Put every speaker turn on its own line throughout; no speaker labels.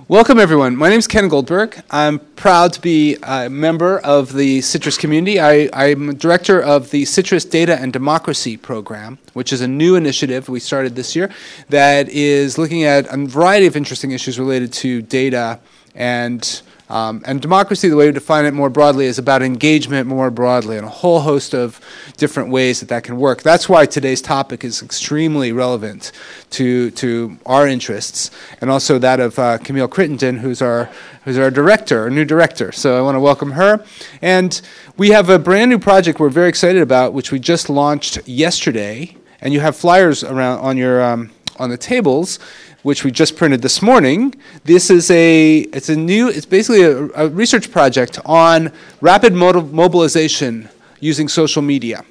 Welcome, everyone. My name is Ken Goldberg. I'm proud to be a member of the CITRIS community. I'm director of the CITRIS Data and Democracy Program, which is a new initiative we started this year that is looking at a variety of interesting issues related to data and democracy. The way we define it more broadly is about engagement more broadly and a whole host of different ways that can work. That's why today's topic is extremely relevant to our interests and also that of Camille Crittenden, who's our director, our new director. So I want to welcome her. And we have a brand new project we're very excited about, which we just launched yesterday. And you have flyers around on your on the tables, which we just printed this morning. This is it's basically a research project on rapid mobilization using social media.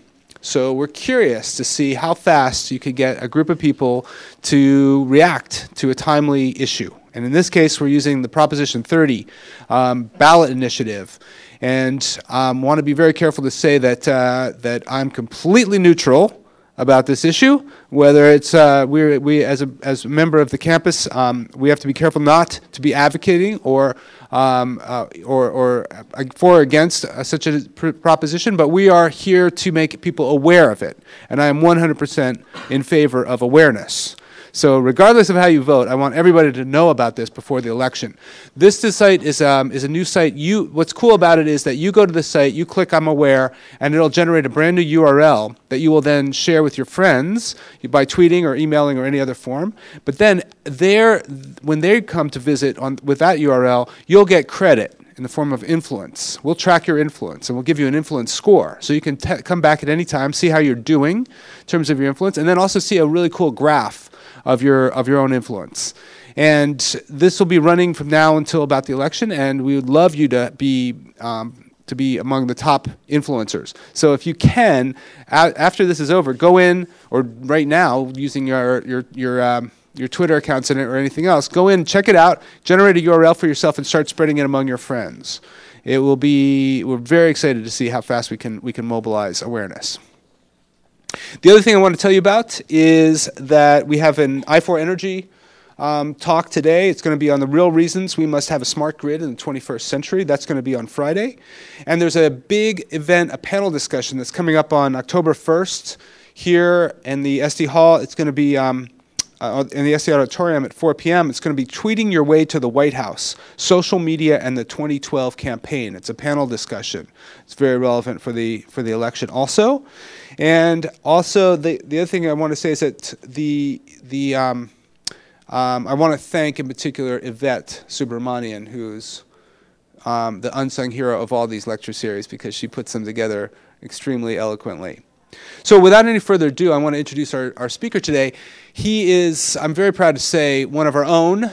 So we're curious to see how fast you could get a group of people to react to a timely issue. And in this case, we're using the Proposition 30 ballot initiative. And want to be very careful to say that I'm completely neutral about this issue. Whether it's we as a member of the campus, we have to be careful not to be advocating or for or against such a proposition. But we are here to make people aware of it, and I am 100% in favor of awareness. So regardless of how you vote, I want everybody to know about this before the election. This site is a new site. What's cool about it is that you go to the site, you click I'm aware, and it'll generate a brand new URL that you will then share with your friends by tweeting or emailing or any other form. But then when they come to visit with that URL, you'll get credit in the form of influence. We'll track your influence, and we'll give you an influence score. So you can come back at any time, see how you're doing in terms of your influence, and then also see a really cool graph of your own influence. And this will be running from now until about the election, and we would love you to be among the top influencers. So if you can, after this is over, go in, or right now using your Twitter accounts in it or anything else, go in, check it out, generate a URL for yourself, and start spreading it among your friends. We're very excited to see how fast we can mobilize awareness. The other thing I want to tell you about is that we have an I4 Energy talk today. It's going to be on the real reasons we must have a smart grid in the 21st century. That's going to be on Friday. And there's a big event, a panel discussion that's coming up on October 1st here in the SD Hall. It's going to be in the SD Auditorium at 4 p.m. It's going to be Tweeting Your Way to the White House, Social Media and the 2012 Campaign. It's a panel discussion. It's very relevant for the election also. And also, the other thing I want to say is that I want to thank in particular Yvette Subramanian, who's the unsung hero of all these lecture series, because she puts them together extremely eloquently. So without any further ado, I want to introduce our speaker today. He is, I'm very proud to say, one of our own.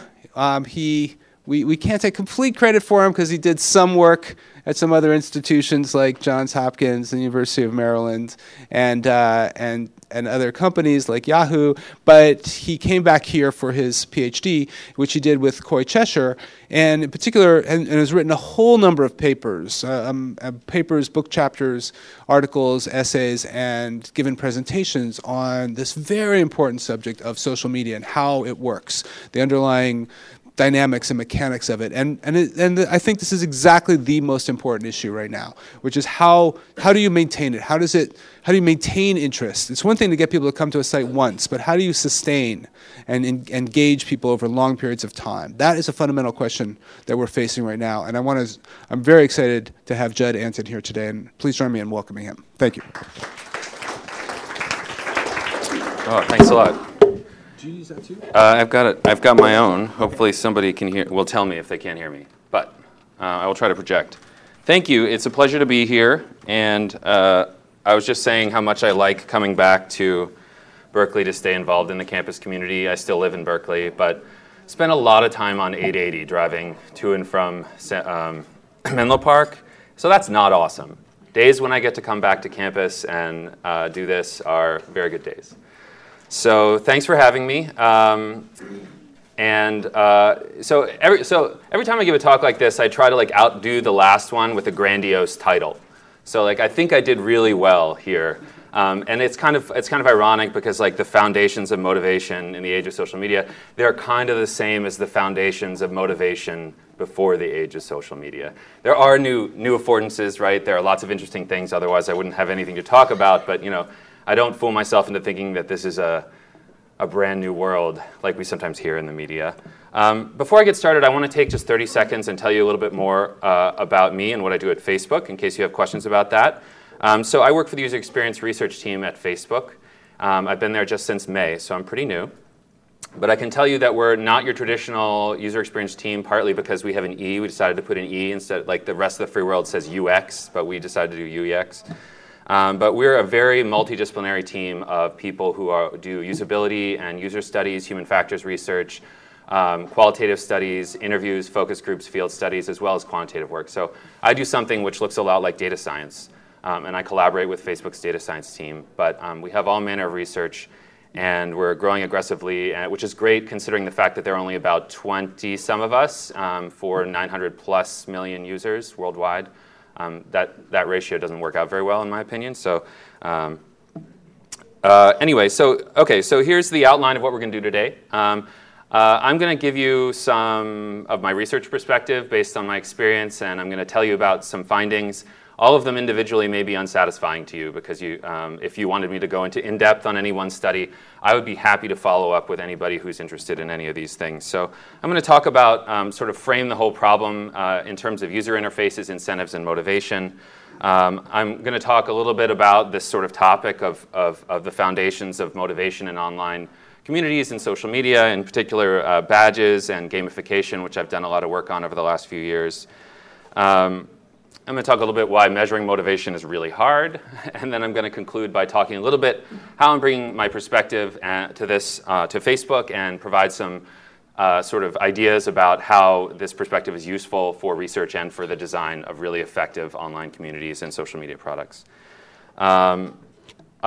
We can't take complete credit for him because he did some work at some other institutions like Johns Hopkins, the University of Maryland, and other companies like Yahoo. But he came back here for his PhD, which he did with Coy Cheshire, and in particular, and has written a whole number of papers, book chapters, articles, essays, and given presentations on this very important subject of social media and how it works, the underlying dynamics and mechanics of it, and I think this is exactly the most important issue right now, which is how do you maintain it? How do you maintain interest? It's one thing to get people to come to a site once, but how do you sustain and engage people over long periods of time? That is a fundamental question that we're facing right now, and I'm very excited to have Judd Anton here today, and please join me in welcoming him. Thank you.
Oh, thanks a lot.
Do you use that too?
I've got my own. Hopefully somebody will tell me if they can't hear me. But I will try to project. Thank you. It's a pleasure to be here. And I was just saying how much I like coming back to Berkeley to stay involved in the campus community. I still live in Berkeley, but spent a lot of time on 880 driving to and from Menlo Park. So that's not awesome. Days when I get to come back to campus and do this are very good days. So thanks for having me. So every time I give a talk like this, I try to outdo the last one with a grandiose title. So I think I did really well here. And it's kind of ironic because like the foundations of motivation in the age of social media, they're kind of the same as the foundations of motivation before the age of social media. There are new affordances, right? There are lots of interesting things. Otherwise, I wouldn't have anything to talk about. But I don't fool myself into thinking that this is a brand new world like we sometimes hear in the media. Before I get started, I want to take just 30 seconds and tell you a little bit more about me and what I do at Facebook, in case you have questions about that. So I work for the user experience research team at Facebook. I've been there just since May, so I'm pretty new. But I can tell you that we're not your traditional user experience team, partly because we have an E. We decided to put an E instead, like the rest of the free world says UX, but we decided to do UX. But we're a very multidisciplinary team of people who do usability and user studies, human factors research, qualitative studies, interviews, focus groups, field studies, as well as quantitative work. So I do something which looks a lot like data science, and I collaborate with Facebook's data science team. But we have all manner of research, and we're growing aggressively, which is great considering the fact that there are only about 20-some of us for 900+ million users worldwide. That ratio doesn't work out very well, in my opinion. So anyway, so here's the outline of what we're going to do today. I'm going to give you some of my research perspective based on my experience, and I'm going to tell you about some findings. All of them individually may be unsatisfying to you because if you wanted me to go into in-depth on any one study, I would be happy to follow up with anybody who's interested in any of these things. So I'm going to talk about, sort of frame the whole problem in terms of user interfaces, incentives, and motivation. I'm going to talk a little bit about this sort of topic of the foundations of motivation in online communities and social media, in particular badges and gamification, which I've done a lot of work on over the last few years. I'm going to talk a little bit why measuring motivation is really hard, and then I'm going to conclude by talking a little bit how I'm bringing my perspective to this, to Facebook, and provide some sort of ideas about how this perspective is useful for research and for the design of really effective online communities and social media products. I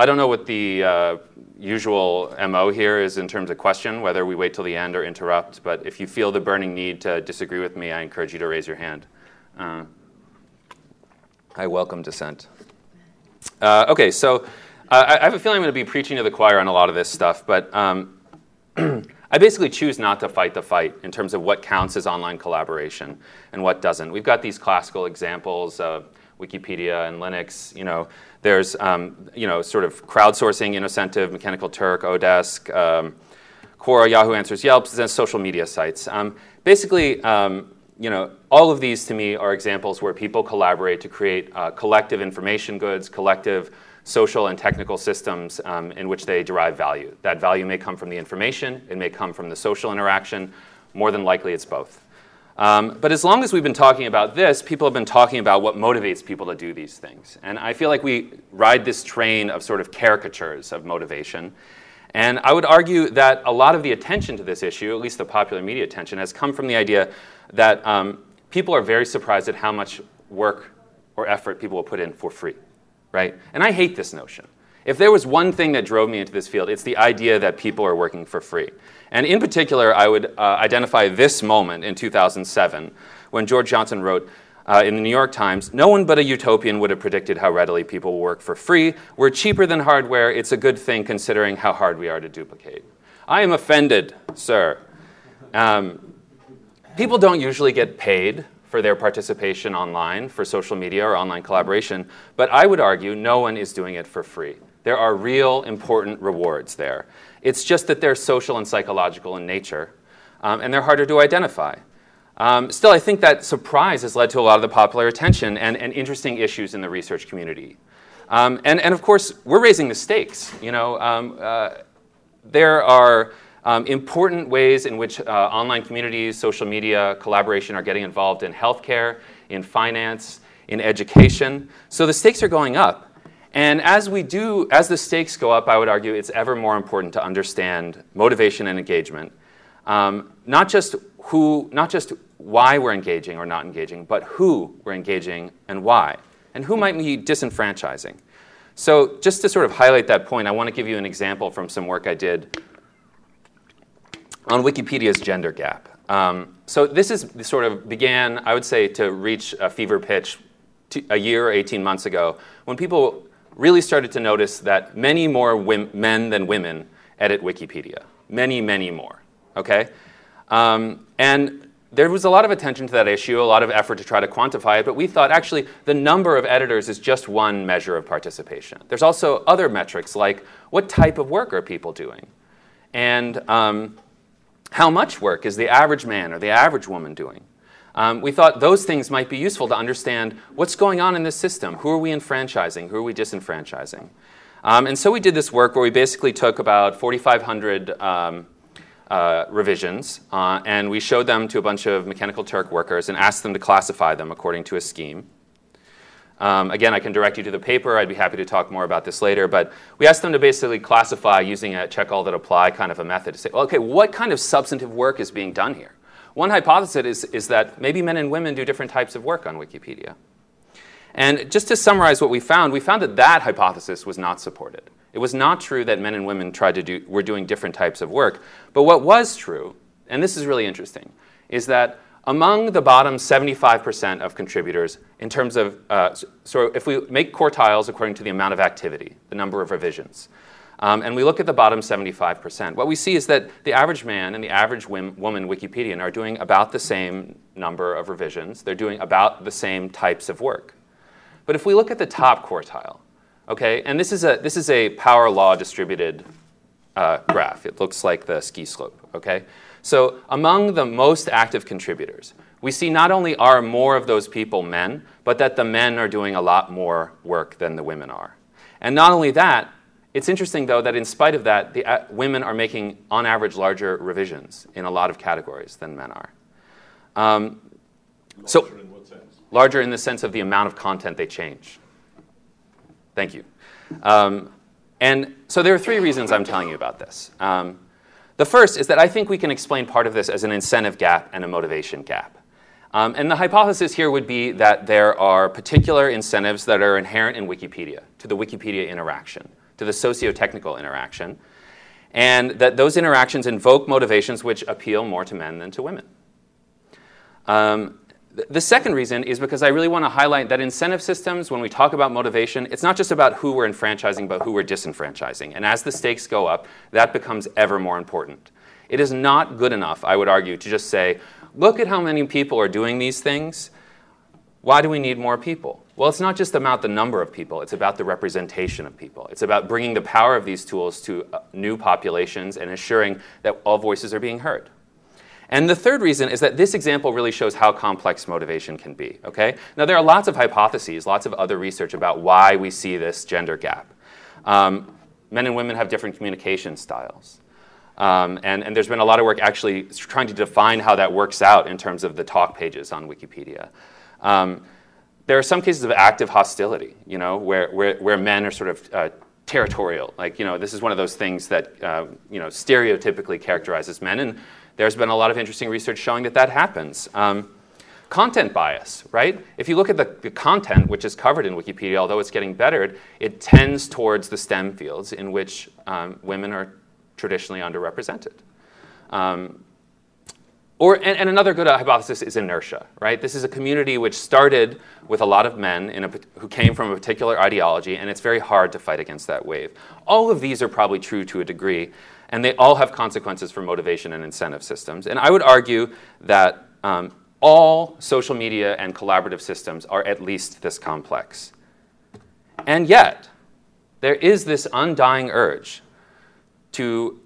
don't know what the usual MO here is in terms of question, whether we wait till the end or interrupt, but if you feel the burning need to disagree with me, I encourage you to raise your hand. I welcome dissent. Okay, so I have a feeling I'm going to be preaching to the choir on a lot of this stuff, but I basically choose not to fight the fight in terms of what counts as online collaboration and what doesn't. We've got these classical examples of Wikipedia and Linux. There's sort of crowdsourcing, Innocentive, Mechanical Turk, Odesk, Quora, Yahoo Answers, Yelp, and social media sites. Basically, all of these to me are examples where people collaborate to create collective information goods, collective social and technical systems in which they derive value. That value may come from the information, it may come from the social interaction. More than likely, it's both. But as long as we've been talking about this, people have been talking about what motivates people to do these things. And I feel like we ride this train of sort of caricatures of motivation. And I would argue that a lot of the attention to this issue, at least the popular media attention, has come from the idea that people are very surprised at how much work or effort people will put in for free, right? And I hate this notion. If there was one thing that drove me into this field, it's the idea that people are working for free. And in particular, I would identify this moment in 2007 when George Johnson wrote in the New York Times, "No one but a utopian would have predicted how readily people will work for free. We're cheaper than hardware. It's a good thing considering how hard we are to duplicate." I am offended, sir. People don't usually get paid for their participation online, for social media or online collaboration, but I would argue no one is doing it for free. There are real important rewards there. It's just that they're social and psychological in nature, and they're harder to identify. Still, I think that surprise has led to a lot of the popular attention and interesting issues in the research community. And of course, we're raising the stakes. There are important ways in which online communities, social media, collaboration are getting involved in healthcare, in finance, in education. So the stakes are going up. And as the stakes go up, I would argue it's ever more important to understand motivation and engagement. Not just why we're engaging or not engaging, but who we're engaging and why, and who might be disenfranchising. So just to sort of highlight that point, I want to give you an example from some work I did on Wikipedia's gender gap. So this sort of began, I would say, to reach a fever pitch a year or 18 months ago when people really started to notice that many more men than women edit Wikipedia. Many, many more. Okay? And there was a lot of attention to that issue, a lot of effort to try to quantify it, but we thought actually the number of editors is just one measure of participation. There's also other metrics like what type of work are people doing? And how much work is the average man or the average woman doing? We thought those things might be useful to understand what's going on in this system. Who are we enfranchising? Who are we disenfranchising? And so we did this work where we basically took about 4,500 revisions, and we showed them to a bunch of Mechanical Turk workers and asked them to classify them according to a scheme. Again, I can direct you to the paper. I'd be happy to talk more about this later. But we asked them to basically classify using a check all that apply kind of a method to say, well, okay, what kind of substantive work is being done here? One hypothesis is that maybe men and women do different types of work on Wikipedia. And just to summarize what we found that that hypothesis was not supported. It was not true that men and women were doing different types of work. But what was true, and this is really interesting, is that among the bottom 75% of contributors, in terms of, so if we make quartiles according to the amount of activity, the number of revisions, and we look at the bottom 75%, what we see is that the average man and the average woman Wikipedian are doing about the same number of revisions. They're doing about the same types of work. But if we look at the top quartile, okay, and this is a power law distributed graph. It looks like the ski slope, okay? So among the most active contributors, we see not only are more of those people men, but that the men are doing a lot more work than the women are. And not only that, it's interesting, though, that in spite of that, the women are making, on average, larger revisions in a lot of categories than men are.
Larger in what sense?
Larger in the sense of the amount of content they change. Thank you. And so there are three reasons I'm telling you about this. The first is that I think we can explain part of this as an incentive gap and a motivation gap. And the hypothesis here would be that there are particular incentives that are inherent in Wikipedia, to the Wikipedia interaction, to the socio-technical interaction, and that those interactions invoke motivations which appeal more to men than to women. The second reason is because I really want to highlight that incentive systems, when we talk about motivation, it's not just about who we're enfranchising, but who we're disenfranchising. And as the stakes go up, that becomes ever more important. It is not good enough, I would argue, to just say, look at how many people are doing these things. Why do we need more people? Well, it's not just about the number of people. It's about the representation of people. It's about bringing the power of these tools to new populations and ensuring that all voices are being heard. And the third reason is that this example really shows how complex motivation can be. Okay? Now, there are lots of hypotheses, lots of other research about why we see this gender gap. Men and women have different communication styles. And there's been a lot of work actually trying to define how that works out in terms of the talk pages on Wikipedia. There are some cases of active hostility, you know, where men are sort of territorial. Like, you know, this is one of those things that, you know, stereotypically characterizes men. And there's been a lot of interesting research showing that that happens. Content bias, right? If you look at the content which is covered in Wikipedia, although it's getting bettered, it tends towards the STEM fields in which women are traditionally underrepresented. And another good hypothesis is inertia, right? This is a community which started with a lot of men who came from a particular ideology, and it's very hard to fight against that wave. All of these are probably true to a degree, and they all have consequences for motivation and incentive systems. And I would argue that all social media and collaborative systems are at least this complex. And yet, there is this undying urge to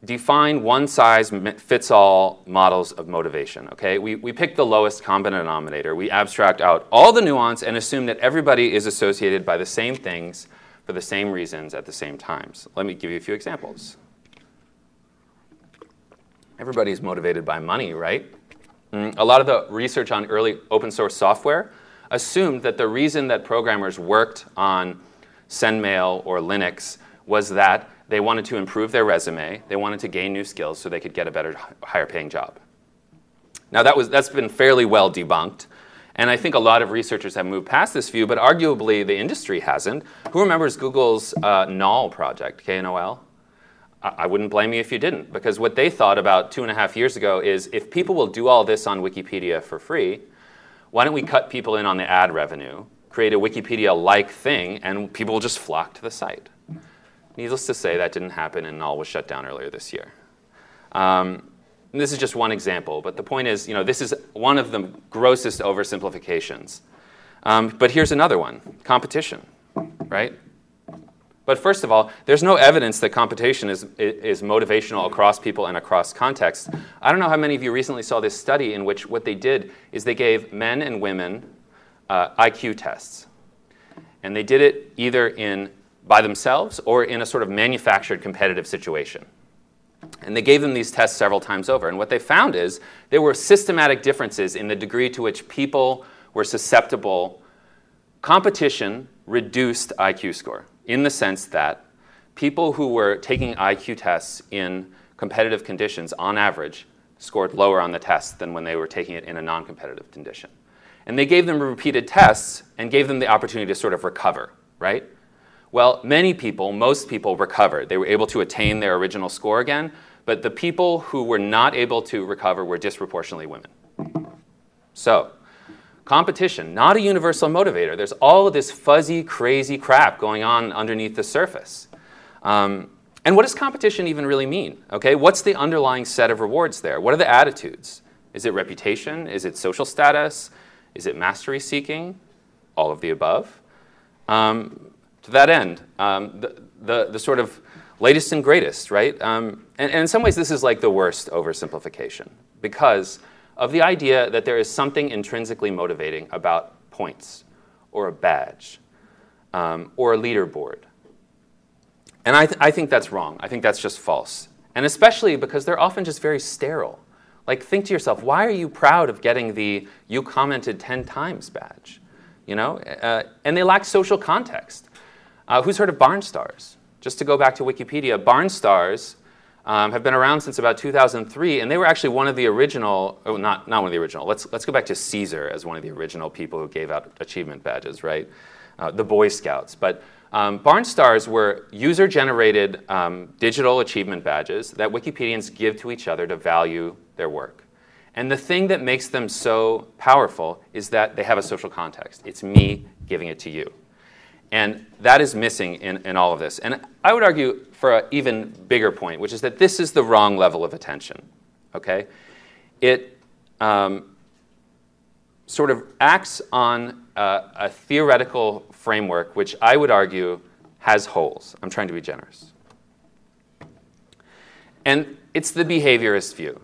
define one-size-fits-all models of motivation. Okay? We pick the lowest common denominator. We abstract out all the nuance and assume that everybody is associated by the same things for the same reasons at the same times. Let me give you a few examples. Everybody's motivated by money, right? A lot of the research on early open source software assumed that the reason that programmers worked on SendMail or Linux was that they wanted to improve their resume, they wanted to gain new skills so they could get a better, higher paying job. Now that's been fairly well debunked, and I think a lot of researchers have moved past this view, but arguably the industry hasn't. Who remembers Google's KNOL project, K-N-O-L? I wouldn't blame you if you didn't, because what they thought about 2.5 years ago is if people will do all this on Wikipedia for free, why don't we cut people in on the ad revenue create a Wikipedia-like thing, and people will just flock to the site. Needless to say, that didn't happen, and all was shut down earlier this year. And this is just one example, but the point is, this is one of the grossest oversimplifications. But here's another one, competition, right? But first of all, there's no evidence that competition is motivational across people and across contexts. I don't know how many of you recently saw this study in which what they did is they gave men and women IQ tests. And they did it either by themselves or in a sort of manufactured competitive situation. And they gave them these tests several times over. And what they found is there were systematic differences in the degree to which people were susceptible. Competition reduced IQ score in the sense that people who were taking IQ tests in competitive conditions, on average, scored lower on the test than when they were taking it in a non-competitive condition. And they gave them repeated tests and gave them the opportunity to sort of recover, right? Well, most people recovered. They were able to attain their original score again, but the people who were not able to recover were disproportionately women. So, competition, not a universal motivator. There's all of this fuzzy, crazy crap going on underneath the surface. And what does competition even really mean? Okay, what's the underlying set of rewards there? What are the attitudes? Is it reputation? Is it social status? Is it mastery seeking? All of the above. To that end, the sort of latest and greatest, right? And in some ways, this is like the worst oversimplification because of the idea that there is something intrinsically motivating about points or a badge or a leaderboard. And I think that's wrong. I think that's just false. And especially because they're often just very sterile. Like, think to yourself, why are you proud of getting the "you commented 10 times" badge? And they lack social context. Who's heard of Barn Stars? Just to go back to Wikipedia, Barn Stars have been around since about 2003, and they were actually one of the original, not one of the original, let's go back to Caesar as one of the original people who gave out achievement badges, right? The Boy Scouts. But Barn Stars were user-generated digital achievement badges that Wikipedians give to each other to value their work. And the thing that makes them so powerful is that they have a social context. It's me giving it to you. And that is missing in all of this. And I would argue for an even bigger point, which is that this is the wrong level of attention. Okay? It sort of acts on a theoretical framework which I would argue has holes. I'm trying to be generous. And it's the behaviorist view.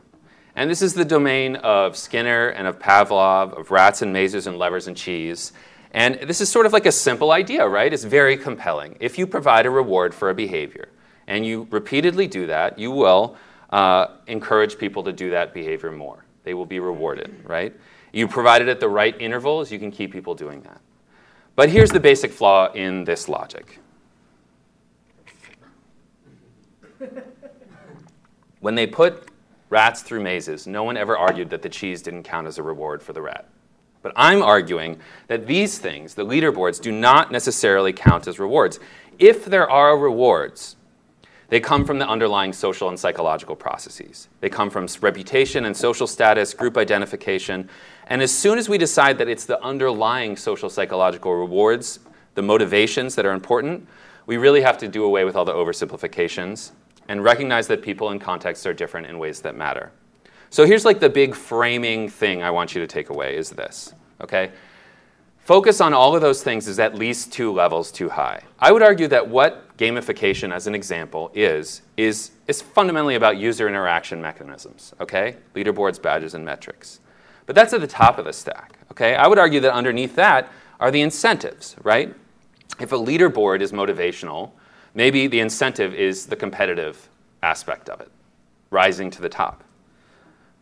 And this is the domain of Skinner and of Pavlov, of rats and mazes and levers and cheese. And this is sort of like a simple idea, right? It's very compelling. If you provide a reward for a behavior and you repeatedly do that, you will encourage people to do that behavior more. They will be rewarded, right? You provide it at the right intervals, you can keep people doing that. But here's the basic flaw in this logic. When they put rats through mazes, no one ever argued that the cheese didn't count as a reward for the rat. But I'm arguing that these things, the leaderboards, do not necessarily count as rewards. If there are rewards, they come from the underlying social and psychological processes. They come from reputation and social status, group identification. And as soon as we decide that it's the underlying social psychological rewards, the motivations that are important, we really have to do away with all the oversimplifications and recognize that people and contexts are different in ways that matter. So here's like the big framing thing I want you to take away is this, okay? Focus on all of those things is at least 2 levels too high. I would argue that what gamification, as an example, is fundamentally about user interaction mechanisms, okay? Leaderboards, badges, and metrics. But that's at the top of the stack, okay? I would argue that underneath that are the incentives, right? If a leaderboard is motivational, maybe the incentive is the competitive aspect of it, rising to the top.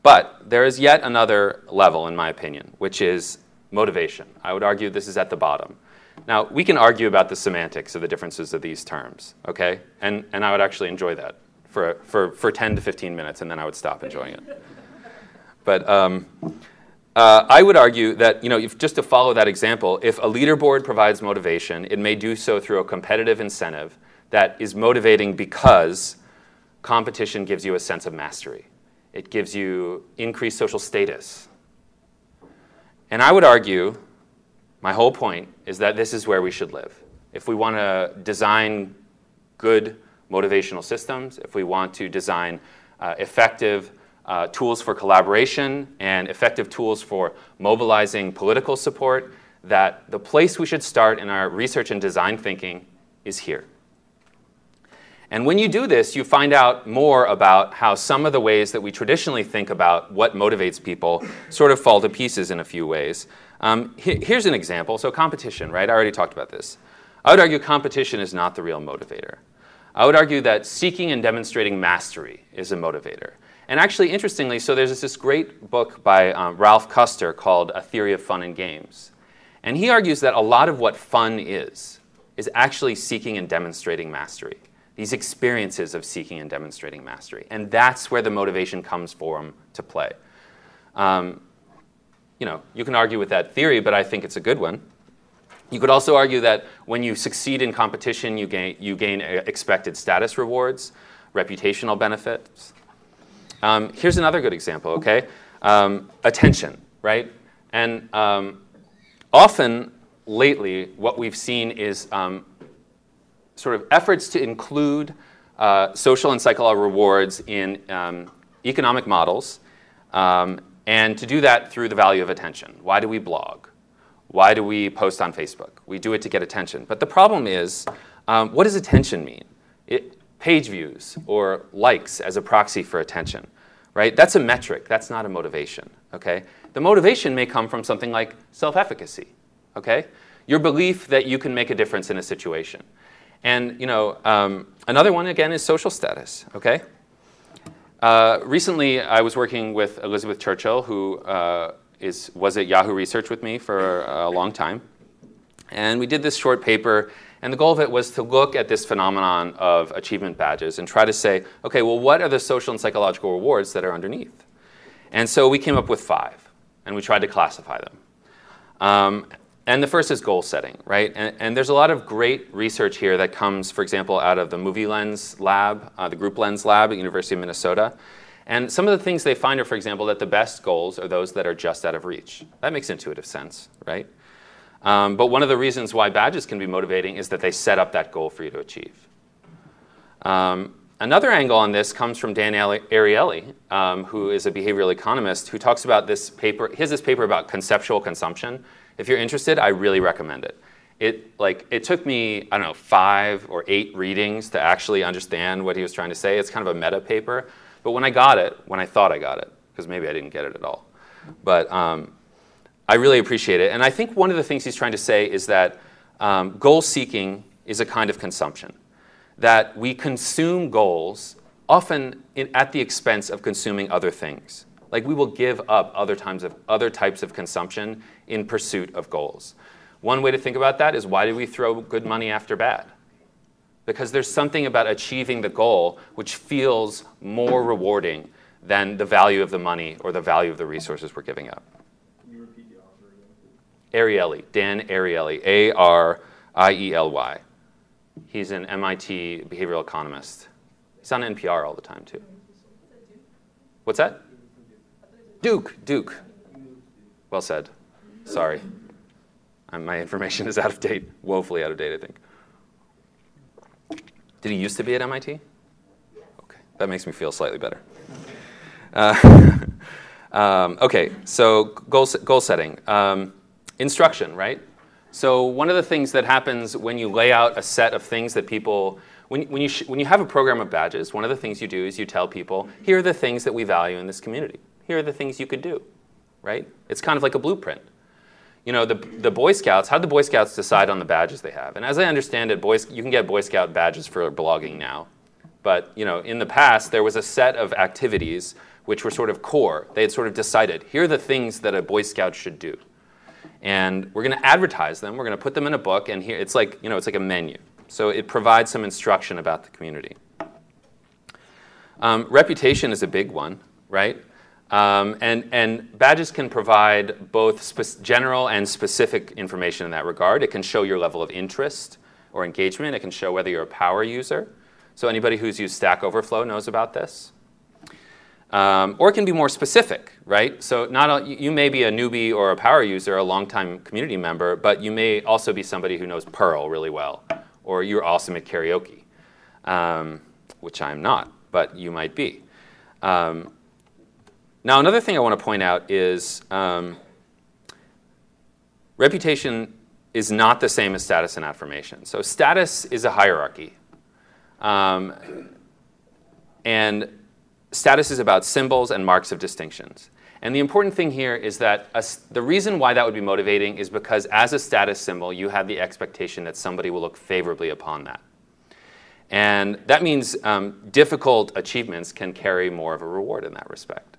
But there is yet another level, in my opinion, which is motivation. I would argue this is at the bottom. Now, we can argue about the semantics of the differences of these terms, okay? And I would actually enjoy that for 10 to 15 minutes, and then I would stop enjoying it. But I would argue that, just to follow that example, if a leaderboard provides motivation, it may do so through a competitive incentive that is motivating because competition gives you a sense of mastery. It gives you increased social status. And I would argue My whole point is that this is where we should live. If we want to design good motivational systems, if we want to design effective tools for collaboration and effective tools for mobilizing political support, that the place we should start in our research and design thinking is here. And when you do this, you find out more about how some of the ways that we traditionally think about what motivates people sort of fall to pieces in a few ways. Here's an example. So competition, right? I already talked about this. I would argue competition is not the real motivator. I would argue that seeking and demonstrating mastery is a motivator. And actually, interestingly, so there's this great book by Ralph Custer called A Theory of Fun and Games. And he argues that a lot of what fun is actually seeking and demonstrating mastery. These experiences of seeking and demonstrating mastery. And that's where the motivation comes for them to play. You can argue with that theory, but I think it's a good one. You could also argue that when you succeed in competition, you gain expected status rewards, reputational benefits. Here's another good example, okay? Attention, right? And often, lately, what we've seen is sort of efforts to include social and psychological rewards in economic models, and to do that through the value of attention. Why do we blog? Why do we post on Facebook? We do it to get attention. But the problem is, what does attention mean? Page views or likes as a proxy for attention, right? That's a metric. That's not a motivation, okay? The motivation may come from something like self-efficacy, okay? Your belief that you can make a difference in a situation. And another one, again, is social status, okay? Recently, I was working with Elizabeth Churchill, who was at Yahoo Research with me for a long time. And we did this short paper, and the goal of it was to look at this phenomenon of achievement badges and try to say, okay, well, what are the social and psychological rewards that are underneath? And so we came up with 5, and we tried to classify them. And the first is goal setting, right? And there's a lot of great research here that comes, for example, out of the Movie Lens lab, the Group Lens lab at University of Minnesota. And some of the things they find are, for example, that the best goals are those that are just out of reach. That makes intuitive sense, right? But one of the reasons why badges can be motivating is that they set up that goal for you to achieve. Another angle on this comes from Dan Ariely, who is a behavioral economist, who talks about this paper. He has this paper about conceptual consumption. If you're interested, I really recommend it. It took me, 5 or 8 readings to actually understand what he was trying to say. It's kind of a meta paper. But when I thought I got it, because maybe I didn't get it at all, but I really appreciate it. And I think one of the things he's trying to say is that goal seeking is a kind of consumption. That we consume goals often at the expense of consuming other things. Like we will give up other types of consumption in pursuit of goals. One way to think about that is, why do we throw good money after bad? Because there's something about achieving the goal which feels more rewarding than the value of the money or the value of the resources we're giving up.
Can you repeat the author again?
Ariely, Dan Ariely, Ariely. He's an MIT behavioral economist. He's on NPR all the time, too. What's that? Duke. Well said. Sorry. My information is out of date, woefully out of date, I think. Did he used to be at MIT? Okay, that makes me feel slightly better. Okay, so goal setting. Instruction, right? So one of the things that happens when you lay out a set of things that people, when you have a program of badges, one of the things you do is you tell people, here are the things that we value in this community. Here are the things you could do, right? It's kind of like a blueprint. The Boy Scouts, how do the Boy Scouts decide on the badges they have? And as I understand it, you can get Boy Scout badges for blogging now. But in the past, there was a set of activities which were sort of core. They had sort of decided, here are the things that a Boy Scout should do. And we're going to advertise them. We're going to put them in a book. And here, it's like a menu. So it provides some instruction about the community. Reputation is a big one, right? And badges can provide both general and specific information in that regard. It can show your level of interest or engagement. It can show whether you're a power user. So anybody who's used Stack Overflow knows about this. Or it can be more specific, right? So you may be a newbie or a power user, a longtime community member, but you may also be somebody who knows Perl really well, or you're awesome at karaoke, which I'm not, but you might be. Now, another thing I want to point out is reputation is not the same as status and affirmation. So status is a hierarchy. And status is about symbols and marks of distinctions. And the important thing here is that the reason why that would be motivating is because as a status symbol, you have the expectation that somebody will look favorably upon that. And that means difficult achievements can carry more of a reward in that respect.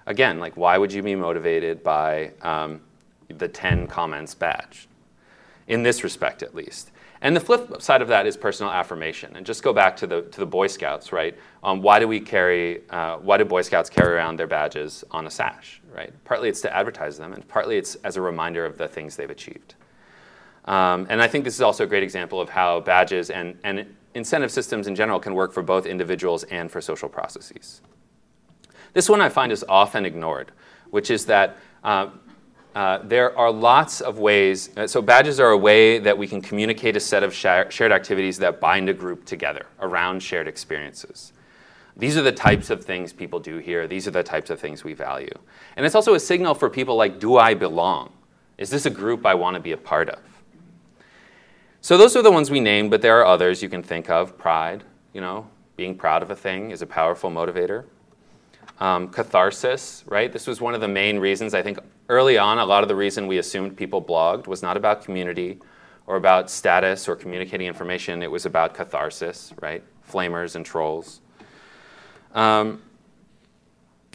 Again, like why would you be motivated by the 10 comments badge? In this respect, at least. And the flip side of that is personal affirmation. And just go back to the Boy Scouts, right? Why do Boy Scouts carry around their badges on a sash, right? Partly it's to advertise them, and partly it's as a reminder of the things they've achieved. And I think this is also a great example of how badges and incentive systems in general can work for both individuals and for social processes. This one I find is often ignored, which is that there are lots of ways. So badges are a way that we can communicate a set of shared activities that bind a group together around shared experiences. These are the types of things people do here. These are the types of things we value. And it's also a signal for people like, do I belong? Is this a group I want to be a part of? So those are the ones we named, but there are others you can think of. Pride, being proud of a thing is a powerful motivator. Catharsis, right? This was one of the main reasons. I think early on, a lot of the reason we assumed people blogged was not about community or about status or communicating information. It was about catharsis, right? Flamers and trolls.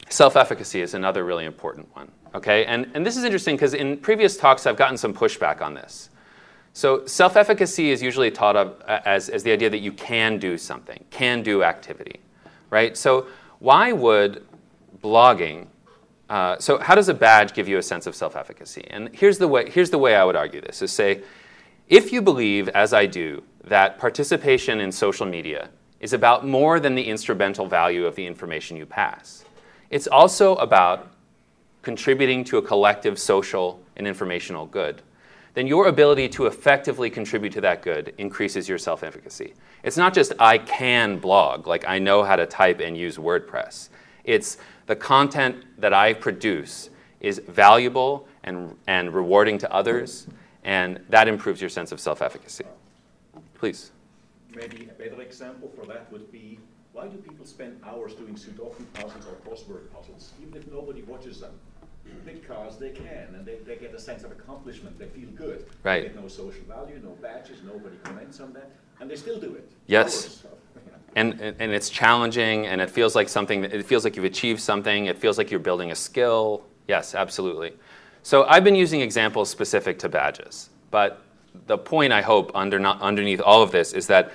Self-efficacy is another really important one, okay? And this is interesting because in previous talks, I've gotten some pushback on this. So self-efficacy is usually thought of as the idea that you can do something, can do activity, right? So why would blogging, so how does a badge give you a sense of self-efficacy? And here's the way I would argue this, is say, if you believe, as I do, that participation in social media is about more than the instrumental value of the information you pass, it's also about contributing to a collective social and informational good, then your ability to effectively contribute to that good increases your self-efficacy. It's not just I can blog, like I know how to type and use WordPress. It's the content that I produce is valuable and rewarding to others, and that improves your sense of self-efficacy. Please.
Maybe a better example for that would be, why do people spend hours doing Sudoku puzzles or crossword puzzles, even if nobody watches them? Because they can, and they get a sense of accomplishment. They feel good.
Right.
They get no social value, no badges, nobody comments on that, and they still do it.
Yes. And it's challenging, and it feels like you've achieved something. It feels like you're building a skill. Yes, absolutely. So I've been using examples specific to badges, but the point I hope underneath all of this is that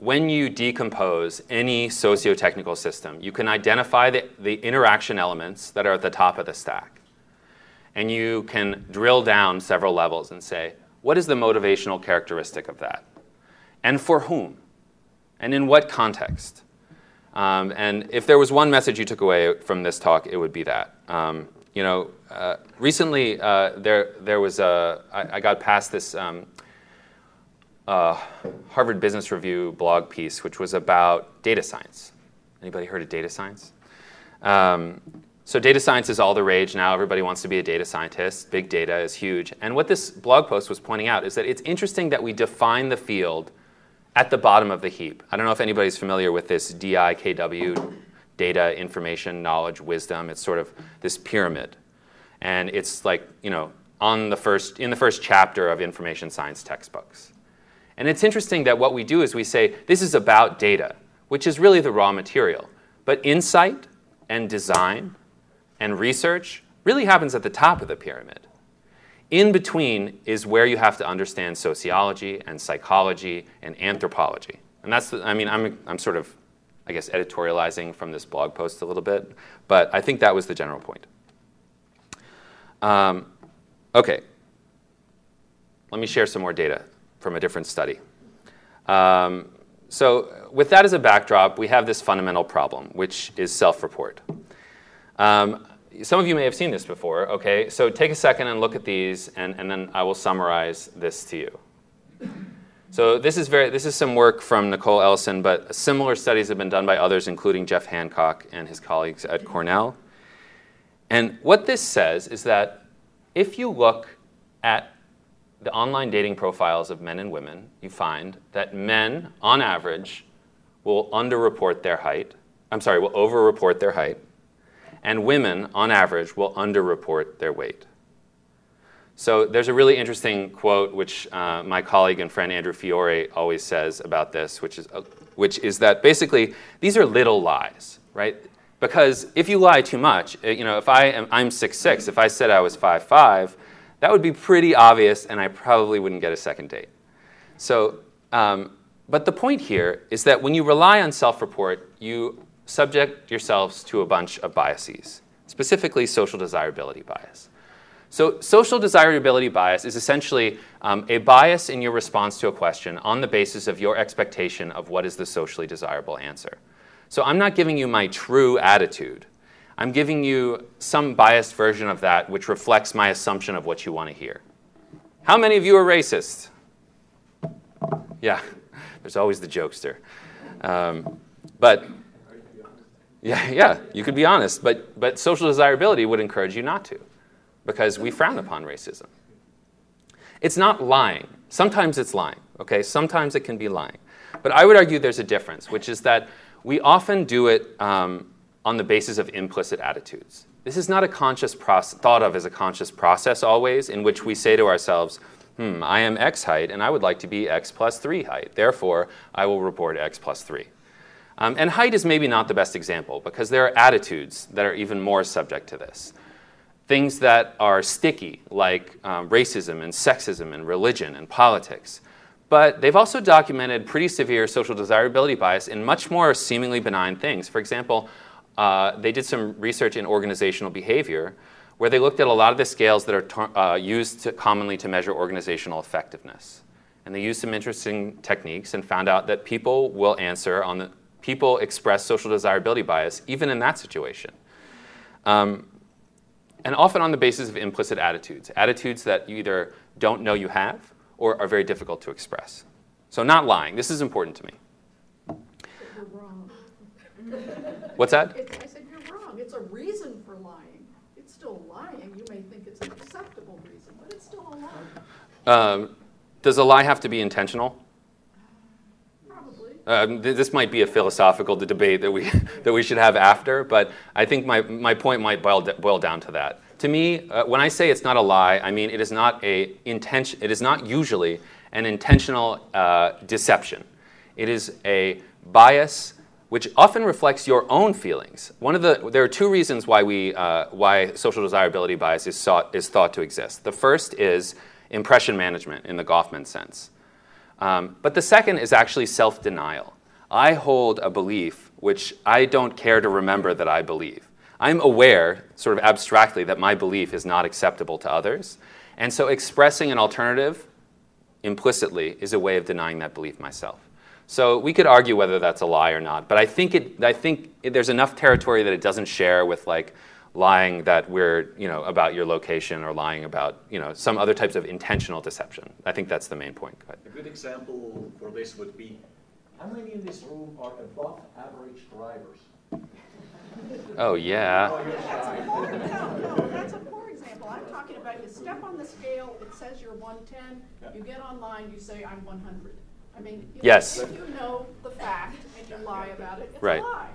when you decompose any socio-technical system, you can identify the interaction elements that are at the top of the stack. And you can drill down several levels and say, what is the motivational characteristic of that? And for whom? And in what context? And if there was one message you took away from this talk, it would be that. Recently, there was I got past this Harvard Business Review blog piece, which was about data science. Anybody heard of data science? So data science is all the rage now. Everybody wants to be a data scientist. Big data is huge. And what this blog post was pointing out is that it's interesting that we define the field at the bottom of the heap. I don't know if anybody's familiar with this DIKW, data, information, knowledge, wisdom. It's sort of this pyramid. And it's like, in the first chapter of information science textbooks. And it's interesting that what we do is we say, this is about data, which is really the raw material. But insight and design and research really happens at the top of the pyramid. In between is where you have to understand sociology and psychology and anthropology. And that's, I'm sort of, I guess, editorializing from this blog post a little bit, but I think that was the general point. Okay, let me share some more data from a different study. So with that as a backdrop, we have this fundamental problem, which is self-report. Some of you may have seen this before, okay? So take a second and look at these, and then I will summarize this to you. So this is some work from Nicole Ellison, but similar studies have been done by others, including Jeff Hancock and his colleagues at Cornell. And what this says is that if you look at the online dating profiles of men and women, you find that men, on average, will underreport their height. Will overreport their height. And women, on average, will underreport their weight. So there's a really interesting quote which my colleague and friend Andrew Fiore always says about this, which is that basically these are little lies, right? Because if you lie too much, if I'm 6'6", if I said I was 5'5", that would be pretty obvious, and I probably wouldn't get a second date. So, but the point here is that when you rely on self-report, you subject yourselves to a bunch of biases, specifically social desirability bias. So social desirability bias is essentially a bias in your response to a question on the basis of your expectation of what is the socially desirable answer. So I'm not giving you my true attitude. I'm giving you some biased version of that which reflects my assumption of what you want to hear. How many of you are racist? Yeah, there's always the jokester. But yeah, you could be honest, but social desirability would encourage you not to, because we frown upon racism. It's not lying. Sometimes it's lying, okay? Sometimes it can be lying. But I would argue there's a difference, which is that we often do it on the basis of implicit attitudes. This is not a conscious thought of as a conscious process always, in which we say to ourselves, I am X height, and I would like to be X plus 3 height. Therefore, I will report X plus 3. And height is maybe not the best example, because there are attitudes that are even more subject to this. Things that are sticky, like racism and sexism and religion and politics. But they've also documented pretty severe social desirability bias in much more seemingly benign things. For example, they did some research in organizational behavior, where they looked at a lot of the scales that are used commonly to measure organizational effectiveness. And they used some interesting techniques and found out that people will answer on the people express social desirability bias even in that situation. And often on the basis of implicit attitudes, attitudes that you either don't know you have or are very difficult to express. So not lying. This is important to me.
You're wrong.
What's that?
I said you're wrong. It's a reason for lying. It's still lying. You may think it's an acceptable reason, but it's still a lie.
Does a lie have to be intentional?
Probably.
This might be a philosophical debate that we should have after, but I think my point might boil down to that. To me, when I say it's not a lie, I mean it is not usually an intentional deception. It is a bias which often reflects your own feelings. There are two reasons why social desirability bias is thought to exist. The first is impression management in the Goffman sense. But the second is actually self-denial. I hold a belief which I don't care to remember that I believe. I'm aware, sort of abstractly, that my belief is not acceptable to others. And so expressing an alternative implicitly is a way of denying that belief myself. So we could argue whether that's a lie or not, but I think there's enough territory that it doesn't share with like lying that we're, about your location, or lying about, some other types of intentional deception. I think that's the main point.
A good example for this would be, how many in this room are above average drivers?
Oh, yeah.
No, that's a poor example. I'm talking about you step on the scale, it says you're 110, you get online, you say I'm 100. I mean,
yes.
If you know the fact and you lie about it, it's
right.
a lie.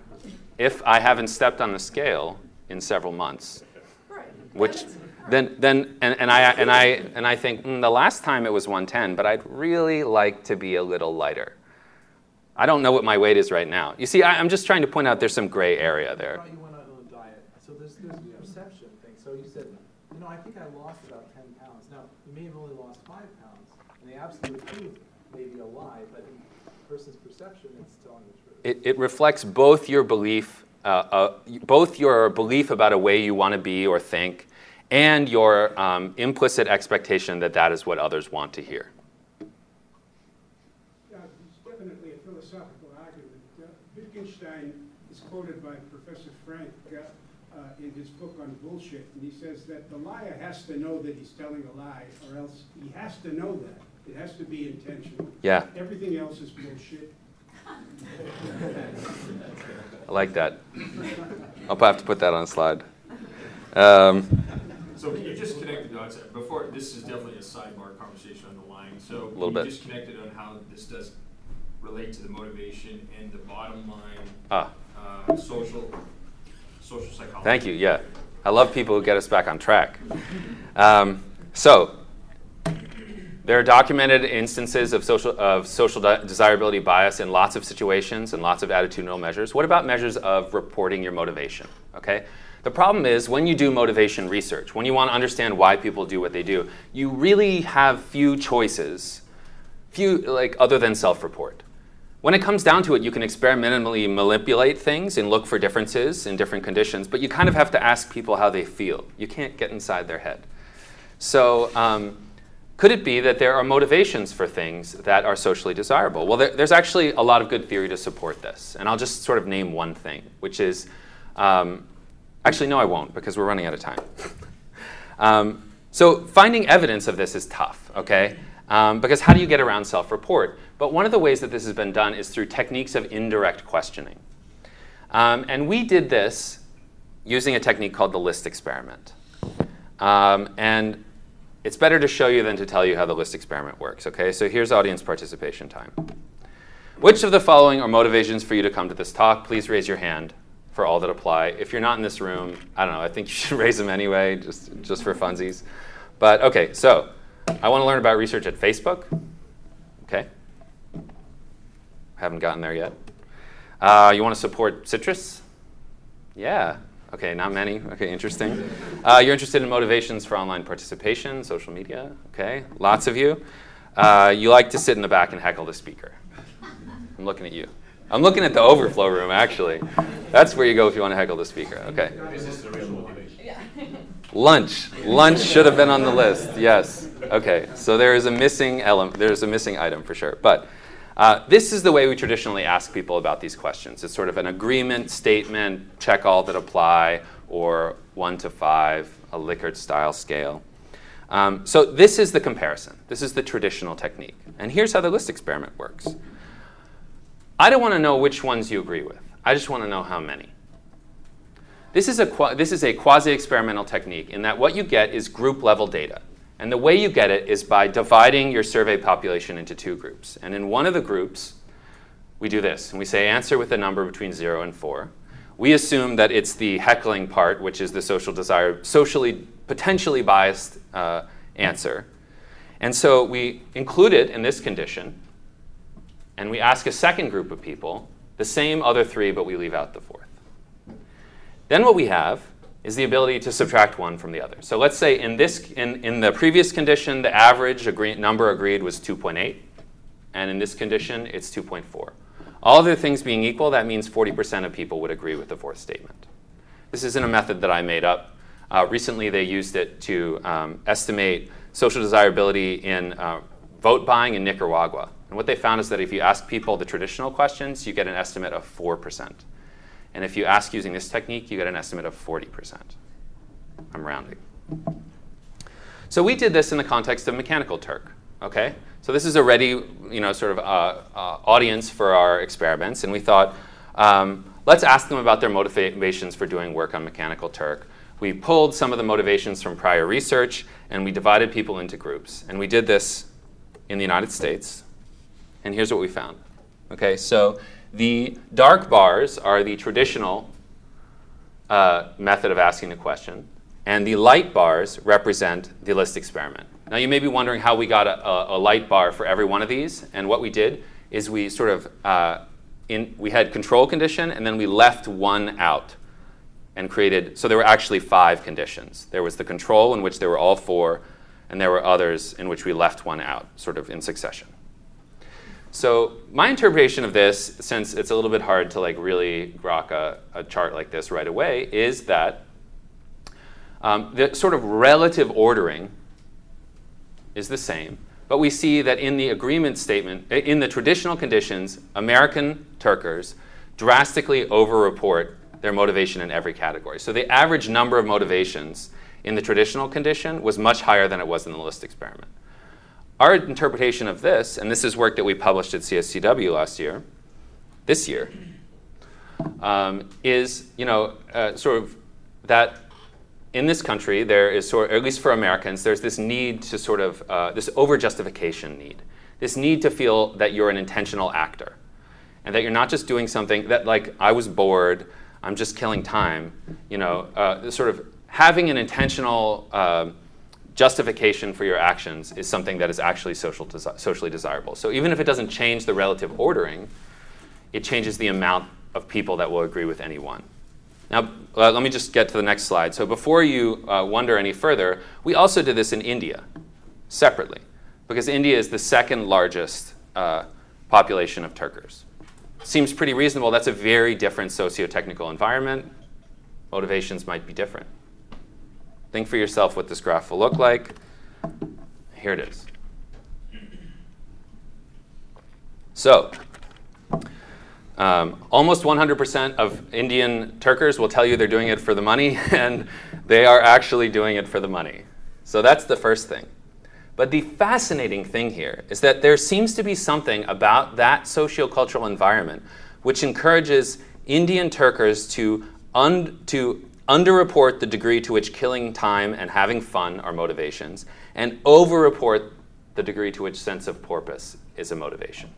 If I haven't stepped on the scale in several months,
right.
which then I think the last time it was 110, but I'd really like to be a little lighter. I don't know what my weight is right now. You see, I'm just trying to point out there's some gray area there.
You went on a diet, so there's a perception thing. So you said, I think I lost about 10 pounds. Now, you may have only lost 5 pounds, and the absolute truth may be a lie, but in the person's perception, it's telling the truth.
It reflects both your belief about a way you want to be or think, and your implicit expectation that is what others want to hear.
It's definitely a philosophical argument. Wittgenstein is quoted by Professor Frank in his book on bullshit, and he says that the liar has to know that he's telling a lie, or else he has to know that. It has to be intentional.
Yeah.
Everything else is bullshit.
I like that. I'll have to put that on a slide.
So can you just connect the dots? Before, this is definitely a sidebar conversation on the line. So
A little bit.
just connected on how this does relate to the motivation and the bottom line, social psychology.
Thank you. Yeah, I love people who get us back on track. So there are documented instances of social desirability bias in lots of situations and lots of attitudinal measures. What about measures of reporting your motivation? Okay. The problem is when you do motivation research, when you want to understand why people do what they do, you really have few choices, other than self-report. When it comes down to it, you can experimentally manipulate things and look for differences in different conditions, but you kind of have to ask people how they feel. You can't get inside their head. So could it be that there are motivations for things that are socially desirable? Well, there's actually a lot of good theory to support this, and I'll just sort of name one thing, which is actually, no, I won't, because we're running out of time. So finding evidence of this is tough, okay? Because how do you get around self-report? But one of the ways that this has been done is through techniques of indirect questioning. And we did this using a technique called the list experiment. And it's better to show you than to tell you how the list experiment works, okay? So here's audience participation time. Which of the following are motivations for you to come to this talk? Please raise your hand for all that apply. If you're not in this room, I don't know, I think you should raise them anyway, just for funsies. But okay, so I want to learn about research at Facebook. Okay. Haven't gotten there yet. You want to support CITRIS? Yeah. Okay, not many. Okay, interesting. You're interested in motivations for online participation, social media. Okay, lots of you. You like to sit in the back and heckle the speaker. I'm looking at you. I'm looking at the overflow room, actually. That's where you go if you want to heckle the speaker. Okay.
This is the real motivation.
Lunch. Lunch should have been on the list. Yes. Okay. So there is a missing element. There's a missing item for sure. But this is the way we traditionally ask people about these questions. It's sort of an agreement statement, check all that apply, or 1 to 5, a Likert style scale. So this is the comparison. This is the traditional technique. And here's how the list experiment works. I don't want to know which ones you agree with. I just want to know how many. This is a quasi-experimental technique in that what you get is group-level data. And the way you get it is by dividing your survey population into 2 groups. And in one of the groups, we do this. And we say answer with a number between 0 and 4. We assume that it's the heckling part, which is the socially potentially biased answer. And so we include it in this condition. And we ask a second group of people, the same other 3, but we leave out the 4th. Then what we have is the ability to subtract 1 from the other. So let's say in the previous condition, the average number agreed was 2.8. And in this condition, it's 2.4. All other things being equal, that means 40% of people would agree with the 4th statement. This isn't a method that I made up. Recently, they used it to estimate social desirability in vote buying in Nicaragua. And what they found is that if you ask people the traditional questions, you get an estimate of 4%. And if you ask using this technique, you get an estimate of 40%. I'm rounding. So we did this in the context of Mechanical Turk. Okay? So this is a ready, sort of audience for our experiments. And we thought, let's ask them about their motivations for doing work on Mechanical Turk. We pulled some of the motivations from prior research, and we divided people into groups. And we did this in the United States. And here's what we found. Okay, so the dark bars are the traditional method of asking the question, and the light bars represent the list experiment. Now you may be wondering how we got a light bar for every one of these, and what we did is we sort of we had control condition, and then we left 1 out and created. So there were actually 5 conditions. There was the control in which there were all 4, and there were others in which we left 1 out, sort of in succession. So my interpretation of this, since it's a little bit hard to really grok a chart like this right away, is that the sort of relative ordering is the same. But we see that in the agreement statement, in the traditional conditions, American Turkers drastically overreport their motivation in every category. So the average number of motivations in the traditional condition was much higher than it was in the list experiment. Our interpretation of this, and this is work that we published at CSCW this year, is sort of that in this country there is sort of, or at least for Americans, there's this need to sort of this over-justification need, this need to feel that you're an intentional actor, and that you're not just doing something that, like, I was bored, I'm just killing time, sort of having an intentional justification for your actions is something that is actually socially desirable. So even if it doesn't change the relative ordering, it changes the amount of people that will agree with any one. Now, let me just get to the next slide. So before you wonder any further, we also did this in India, separately, because India is the second largest population of Turkers. Seems pretty reasonable. That's a very different socio-technical environment. Motivations might be different. Think for yourself what this graph will look like. Here it is. So, almost 100% of Indian Turkers will tell you they're doing it for the money, and they are actually doing it for the money. So that's the first thing. But the fascinating thing here is that there seems to be something about that sociocultural environment which encourages Indian Turkers to underreport the degree to which killing time and having fun are motivations, and overreport the degree to which sense of purpose is a motivation.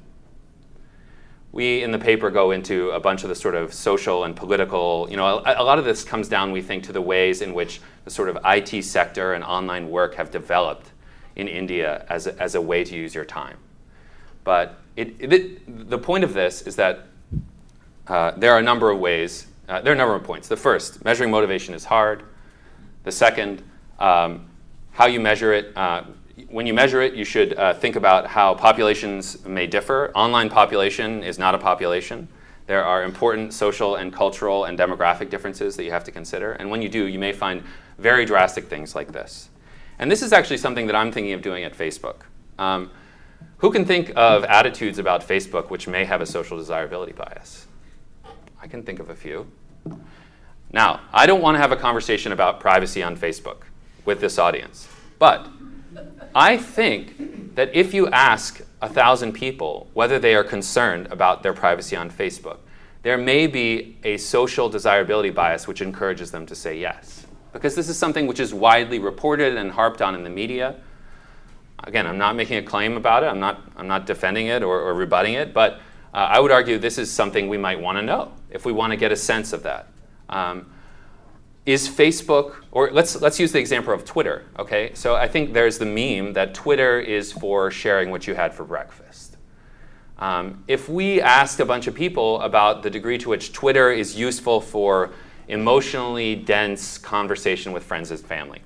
We, in the paper, go into a bunch of the sort of social and political, a lot of this comes down, we think, to the ways in which the sort of IT sector and online work have developed in India as a way to use your time. But the point of this is that there are a number of ways, there are a number of points. The first, measuring motivation is hard. The second, how you measure it. When you measure it, you should think about how populations may differ. Online population is not a population. There are important social and cultural and demographic differences that you have to consider. And when you do, you may find very drastic things like this. And this is actually something that I'm thinking of doing at Facebook. Who can think of attitudes about Facebook which may have a social desirability bias? I can think of a few. Now, I don't want to have a conversation about privacy on Facebook with this audience. But I think that if you ask 1,000 people whether they are concerned about their privacy on Facebook, there may be a social desirability bias which encourages them to say yes. Because this is something which is widely reported and harped on in the media. Again, I'm not making a claim about it. I'm not defending it or rebutting it. But I would argue this is something we might want to know if we want to get a sense of that. Is Facebook, or let's use the example of Twitter, okay? So I think there's the meme that Twitter is for sharing what you had for breakfast. If we asked a bunch of people about the degree to which Twitter is useful for emotionally dense conversation with friends and family,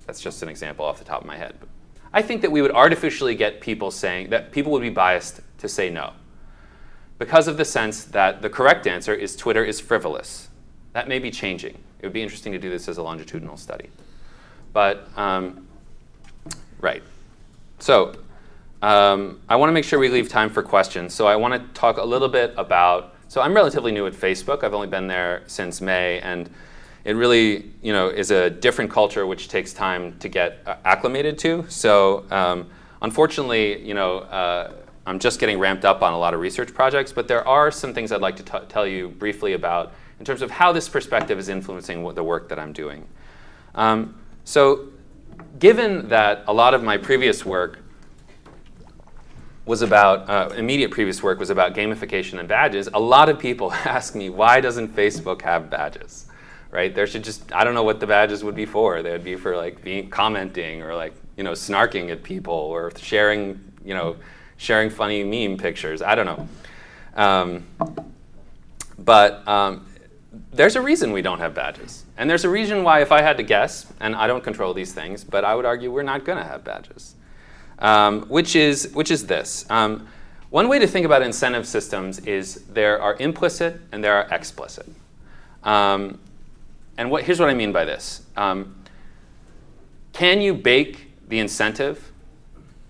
that's just an example off the top of my head. But I think that we would artificially get people saying that people would be biased to say no, because of the sense that the correct answer is Twitter is frivolous. That may be changing. It would be interesting to do this as a longitudinal study. But, right. So I want to make sure we leave time for questions. So I want to talk a little bit about, so I'm relatively new at Facebook. I've only been there since May. And it really is a different culture which takes time to get acclimated to. So unfortunately, I'm just getting ramped up on a lot of research projects. But there are some things I'd like to tell you briefly about in terms of how this perspective is influencing the work that I'm doing. So given that a lot of my previous work was about, immediate previous work was about gamification and badges, a lot of people ask me, why doesn't Facebook have badges? Right? There should just, I don't know what the badges would be for. They would be for like commenting or like, snarking at people or sharing, sharing funny meme pictures. I don't know. But there's a reason we don't have badges. And there's a reason why, if I had to guess, and I don't control these things, but I would argue we're not going to have badges, which is this. One way to think about incentive systems is there are implicit and there are explicit. And here's what I mean by this. Can you bake the incentive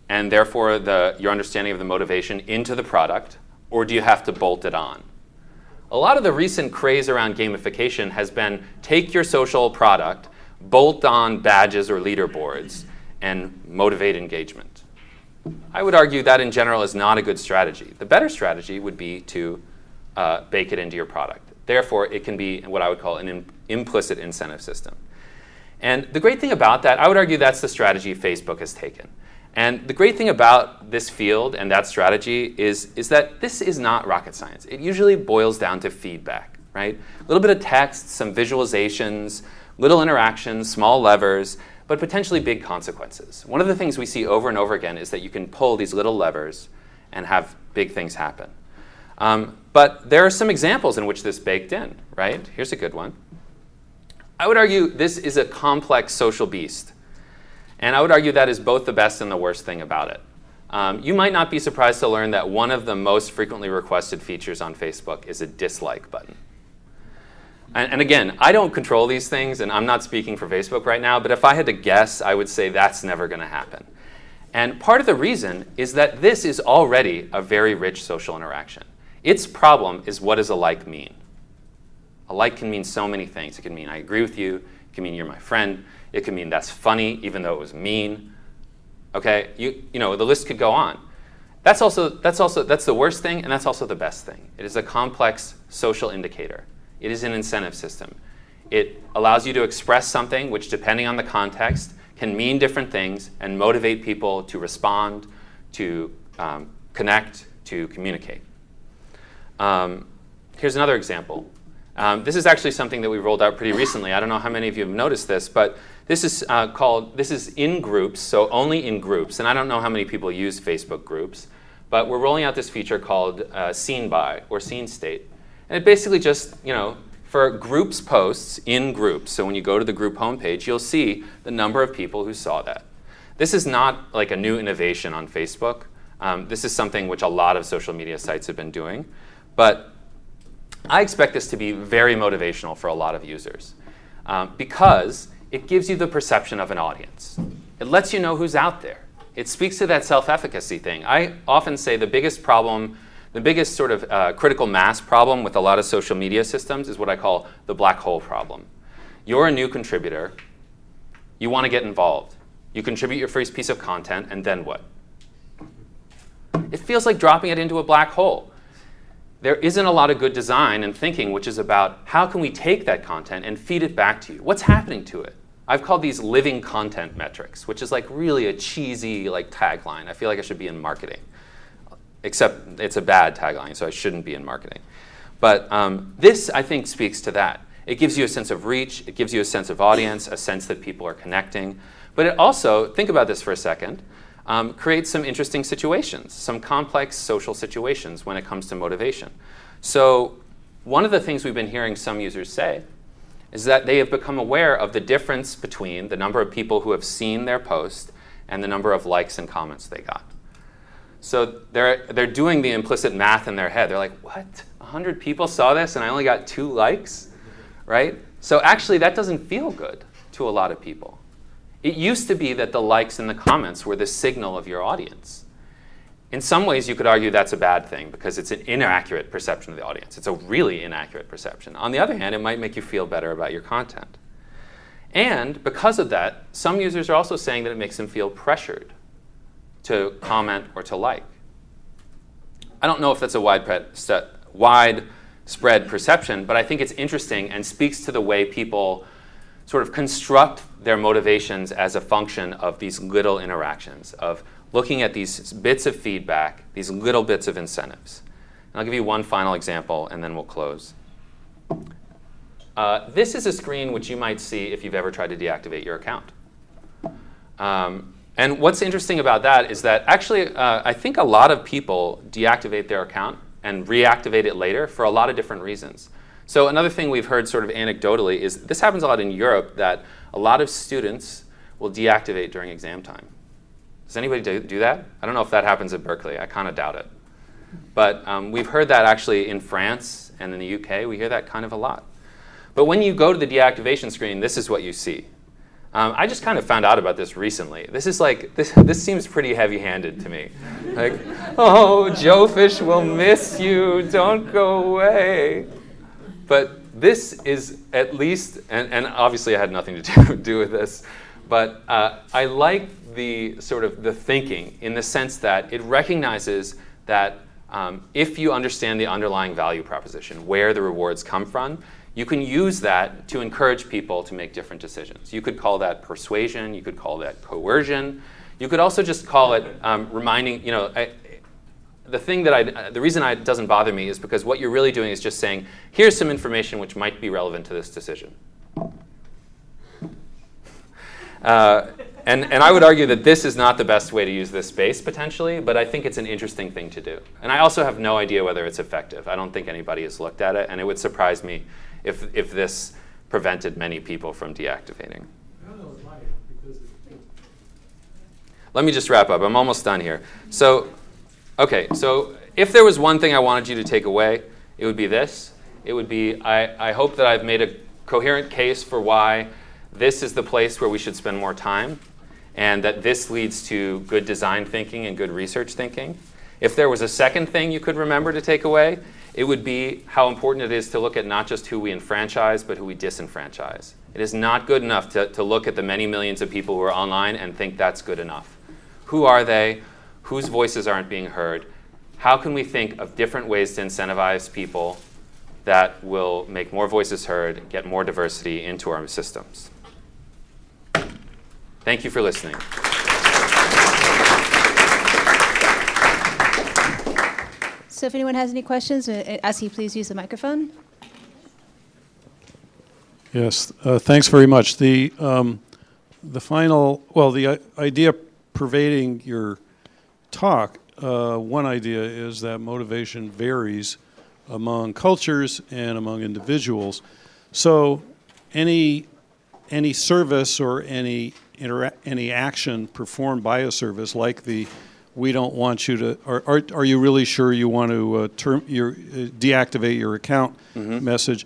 and therefore your understanding of the motivation into the product, or do you have to bolt it on? A lot of the recent craze around gamification has been take your social product, bolt on badges or leaderboards, and motivate engagement. I would argue that in general is not a good strategy. The better strategy would be to bake it into your product. Therefore, it can be what I would call an implicit incentive system. And the great thing about that, I would argue that's the strategy Facebook has taken. And the great thing about this field and that strategy is that this is not rocket science. It usually boils down to feedback, right? A little bit of text, some visualizations, little interactions, small levers, but potentially big consequences. One of the things we see over and over again is that you can pull these little levers and have big things happen. But there are some examples in which this baked in, right? Here's a good one. I would argue this is a complex social beast. And I would argue that is both the best and the worst thing about it. You might not be surprised to learn that one of the most frequently requested features on Facebook is a dislike button. And again, I don't control these things, and I'm not speaking for Facebook right now, but if I had to guess, I would say that's never going to happen. And part of the reason is that this is already a very rich social interaction. Its problem is, what does a like mean? A like can mean so many things. It can mean I agree with you. It can mean you're my friend. It can mean that's funny, even though it was mean. Okay, you know, the list could go on. That's the worst thing, and that's also the best thing. It is a complex social indicator. It is an incentive system. It allows you to express something which, depending on the context, can mean different things and motivate people to respond, to connect, to communicate. Here's another example. This is actually something that we rolled out pretty recently. I don't know how many of you have noticed this, but this is in groups, so only in groups. And I don't know how many people use Facebook groups, but we're rolling out this feature called Seen By or Seen State. And it basically just, for groups posts in groups, so when you go to the group homepage, you'll see the number of people who saw that. This is not like a new innovation on Facebook. This is something which a lot of social media sites have been doing. But I expect this to be very motivational for a lot of users because it gives you the perception of an audience. It lets you know who's out there. It speaks to that self-efficacy thing. I often say the biggest problem, the biggest sort of critical mass problem with a lot of social media systems is what I call the black hole problem. You're a new contributor. You want to get involved. You contribute your first piece of content, and then what? It feels like dropping it into a black hole. There isn't a lot of good design and thinking which is about how can we take that content and feed it back to you? What's happening to it? I've called these living content metrics, which is like really a cheesy tagline. I feel like I should be in marketing. Except it's a bad tagline, so I shouldn't be in marketing. But this, I think, speaks to that. It gives you a sense of reach. It gives you a sense of audience, a sense that people are connecting. But it also, think about this for a second, creates some interesting situations, some complex social situations when it comes to motivation. So one of the things we've been hearing some users say is that they have become aware of the difference between the number of people who have seen their post and the number of likes and comments they got. So they're doing the implicit math in their head. They're like, what? 100 people saw this and I only got 2 likes? Right? So actually that doesn't feel good to a lot of people. It used to be that the likes and the comments were the signal of your audience. In some ways you could argue that's a bad thing because it's an inaccurate perception of the audience. It's a really inaccurate perception. On the other hand, it might make you feel better about your content. And because of that, some users are also saying that it makes them feel pressured to comment or to like. I don't know if that's a widespread perception, but I think it's interesting and speaks to the way people sort of construct their motivations as a function of these little interactions, of looking at these bits of feedback, these little bits of incentives. And I'll give you one final example, and then we'll close. This is a screen which you might see if you've ever tried to deactivate your account. And what's interesting about that is that actually I think a lot of people deactivate their account and reactivate it later for a lot of different reasons. So another thing we've heard sort of anecdotally is this happens a lot in Europe, that a lot of students will deactivate during exam time. Does anybody do that? I don't know if that happens at Berkeley. I kind of doubt it. But we've heard that actually in France and in the UK. We hear that kind of a lot. But when you go to the deactivation screen, this is what you see. I just kind of found out about this recently. This is like, this seems pretty heavy-handed to me. Like, oh, Joe Fish will miss you. Don't go away. But this is at least, and obviously I had nothing to do with this, but I like the sort of the thinking in the sense that it recognizes that if you understand the underlying value proposition, where the rewards come from, you can use that to encourage people to make different decisions. You could call that persuasion. You could call that coercion. You could also just call it reminding, the reason it doesn't bother me is because what you're really doing is just saying, here's some information which might be relevant to this decision. And I would argue that this is not the best way to use this space, potentially, but I think it's an interesting thing to do. And I also have no idea whether it's effective. I don't think anybody has looked at it, and it would surprise me if this prevented many people from deactivating.
I don't know, it might, because
Let me just wrap up. I'm almost done here. So if there was one thing I wanted you to take away, it would be this. It would be, I hope that I've made a coherent case for why this is the place where we should spend more time, and that this leads to good design thinking and good research thinking. If there was a second thing you could remember to take away, it would be how important it is to look at not just who we enfranchise, but who we disenfranchise. It is not good enough to look at the many millions of people who are online and think that's good enough. Who are they? Whose voices aren't being heard? How can we think of different ways to incentivize people that will make more voices heard, get more diversity into our systems? Thank you for listening.
So if anyone has any questions, ask you please use the microphone.
Yes, thanks very much. The idea pervading your talk, one idea is that motivation varies among cultures and among individuals. So any service or any action performed by a service, like the "we don't want you to," are you really sure you want to deactivate your account message?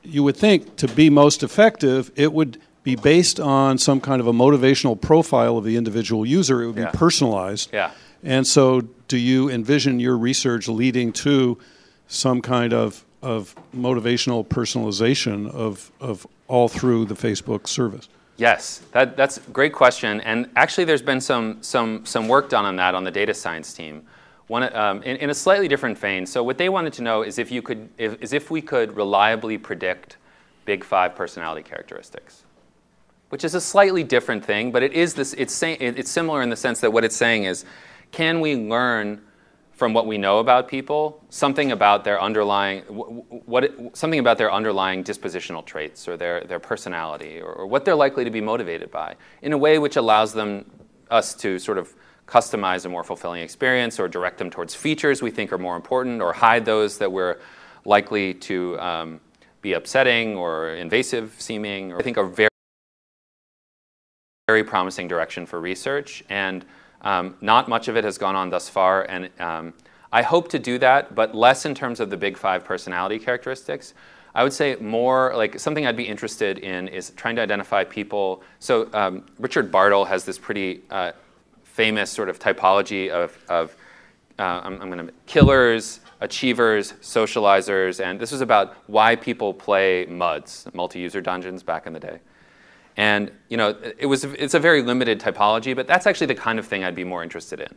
You would think to be most effective, it would be based on some kind of a motivational profile of the individual user. It would be personalized.
Yeah.
And so do you envision your research leading to some kind of motivational personalization of all through the Facebook service?
Yes, that's a great question. And actually there's been some work done on that on the data science team. In a slightly different vein. So what they wanted to know is if we could reliably predict big 5 personality characteristics, which is a slightly different thing, but it's similar in the sense that what it's saying is, can we learn from what we know about people something about their underlying dispositional traits or their personality or what they're likely to be motivated by in a way which allows us to sort of customize a more fulfilling experience or direct them towards features we think are more important or hide those that we're likely to be upsetting or invasive seeming, or I think are very, very promising direction for research. And not much of it has gone on thus far. And I hope to do that, but less in terms of the big 5 personality characteristics. I would say more like something I'd be interested in is trying to identify people. So Richard Bartle has this pretty famous sort of typology of killers, achievers, socializers, and this was about why people play MUDs, multi-user dungeons, back in the day. And it's a very limited typology, but that's actually the kind of thing I'd be more interested in.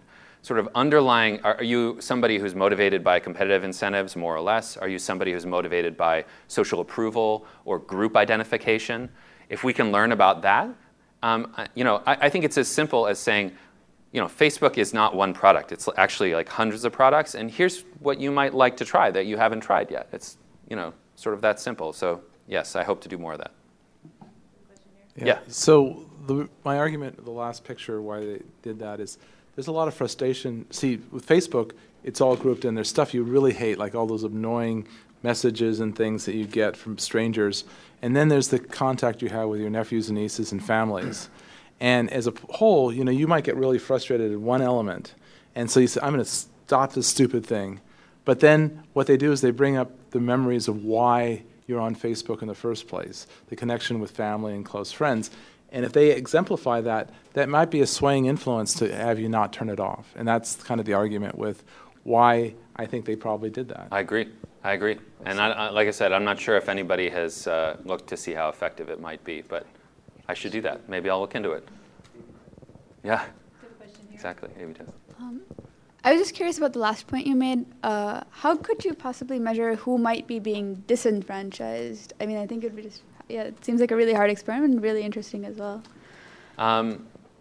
Sort of underlying, are you somebody who's motivated by competitive incentives, more or less? Are you somebody who's motivated by social approval or group identification? If we can learn about that, I think it's as simple as saying, Facebook is not one product. It's actually like hundreds of products, and here's what you might like to try that you haven't tried yet. It's, sort of that simple. So yes, I hope to do more of that. Yeah.
So my argument, the last picture, why they did that is there's a lot of frustration. See, with Facebook, it's all grouped in. There's stuff you really hate, like all those annoying messages and things that you get from strangers. And then there's the contact you have with your nephews and nieces and families. And as a whole, you might get really frustrated at one element. And so you say, I'm going to stop this stupid thing. But then what they do is they bring up the memories of why you're on Facebook in the first place, the connection with family and close friends. And if they exemplify that, that might be a swaying influence to have you not turn it off. And that's kind of the argument with why I think they probably did that.
I agree. I agree. And like I said, I'm not sure if anybody has looked to see how effective it might be, but I should do that. Maybe I'll look into it. Yeah.
Good question here.
Exactly. Maybe too.
I was just curious about the last point you made. How could you possibly measure who might be being disenfranchised? I mean, I think it would be it seems like a really hard experiment and really interesting as well.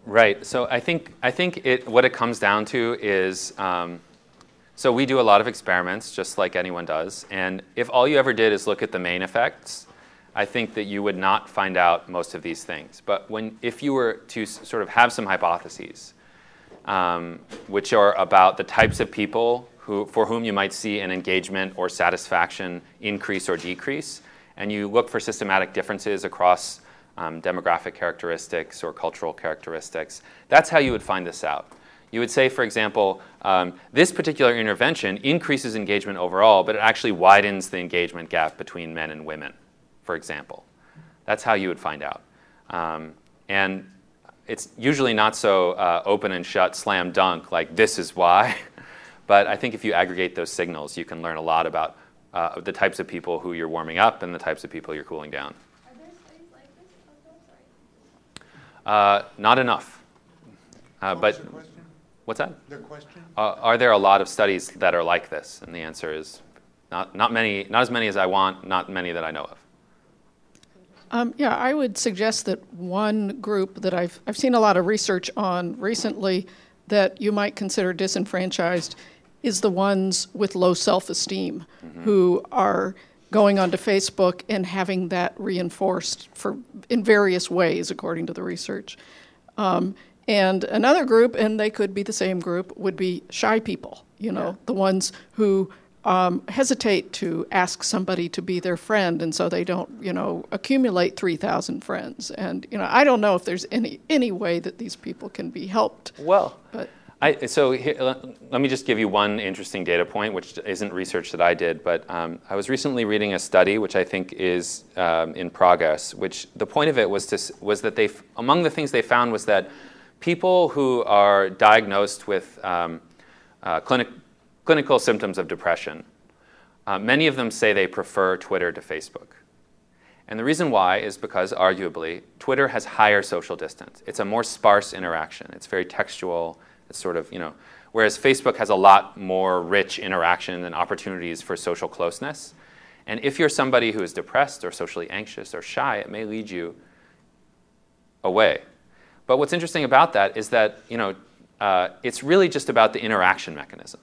Right. So I think what it comes down to is, so we do a lot of experiments, just like anyone does. And if all you ever did is look at the main effects, I think that you would not find out most of these things. But if you were to sort of have some hypotheses, which are about the types of people for whom you might see an engagement or satisfaction increase or decrease, and you look for systematic differences across demographic characteristics or cultural characteristics, that's how you would find this out. You would say, for example, this particular intervention increases engagement overall, but it actually widens the engagement gap between men and women, for example. That's how you would find out. And it's usually not so open and shut, slam dunk, like this is why. But I think if you aggregate those signals, you can learn a lot about the types of people who you're warming up and the types of people you're cooling down.
Are there studies like this?
Not enough. But what's that?
Their question?
Are there a lot of studies that are like this? And the answer is not many, not as many as I want, not many that I know of.
Yeah, I would suggest that one group that I've seen a lot of research on recently that you might consider disenfranchised is the ones with low self-esteem, who are going onto Facebook and having that reinforced in various ways, according to the research. And another group, and they could be the same group, would be shy people, the ones who hesitate to ask somebody to be their friend, and so they don't, accumulate 3,000 friends. And, I don't know if there's any way that these people can be helped.
Well, so here, let me just give you one interesting data point, which isn't research that I did, but I was recently reading a study, which I think is in progress, which the point of it was that among the things they found was that people who are diagnosed with clinical symptoms of depression, many of them say they prefer Twitter to Facebook. And the reason why is because, arguably, Twitter has higher social distance. It's a more sparse interaction. It's very textual. It's sort of, whereas Facebook has a lot more rich interaction and opportunities for social closeness. And if you're somebody who is depressed or socially anxious or shy, it may lead you away. But what's interesting about that is that, it's really just about the interaction mechanism.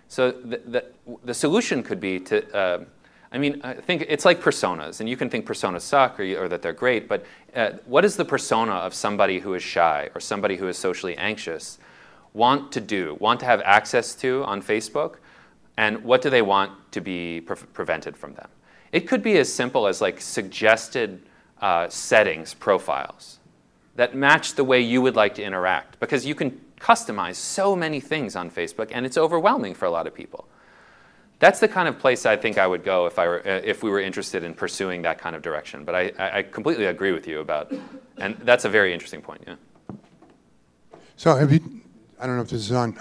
So the solution could be to, I think it's like personas, and you can think personas suck or that they're great, but what is the persona of somebody who is shy or somebody who is socially anxious want to have access to on Facebook, and what do they want to be prevented from them? It could be as simple as like suggested settings, profiles, that match the way you would like to interact, because you can customize so many things on Facebook, and it's overwhelming for a lot of people. That's the kind of place I think I would go if we were interested in pursuing that kind of direction. But I completely agree with you about, and that's a very interesting point. Yeah.
So have you, I don't know if this is on,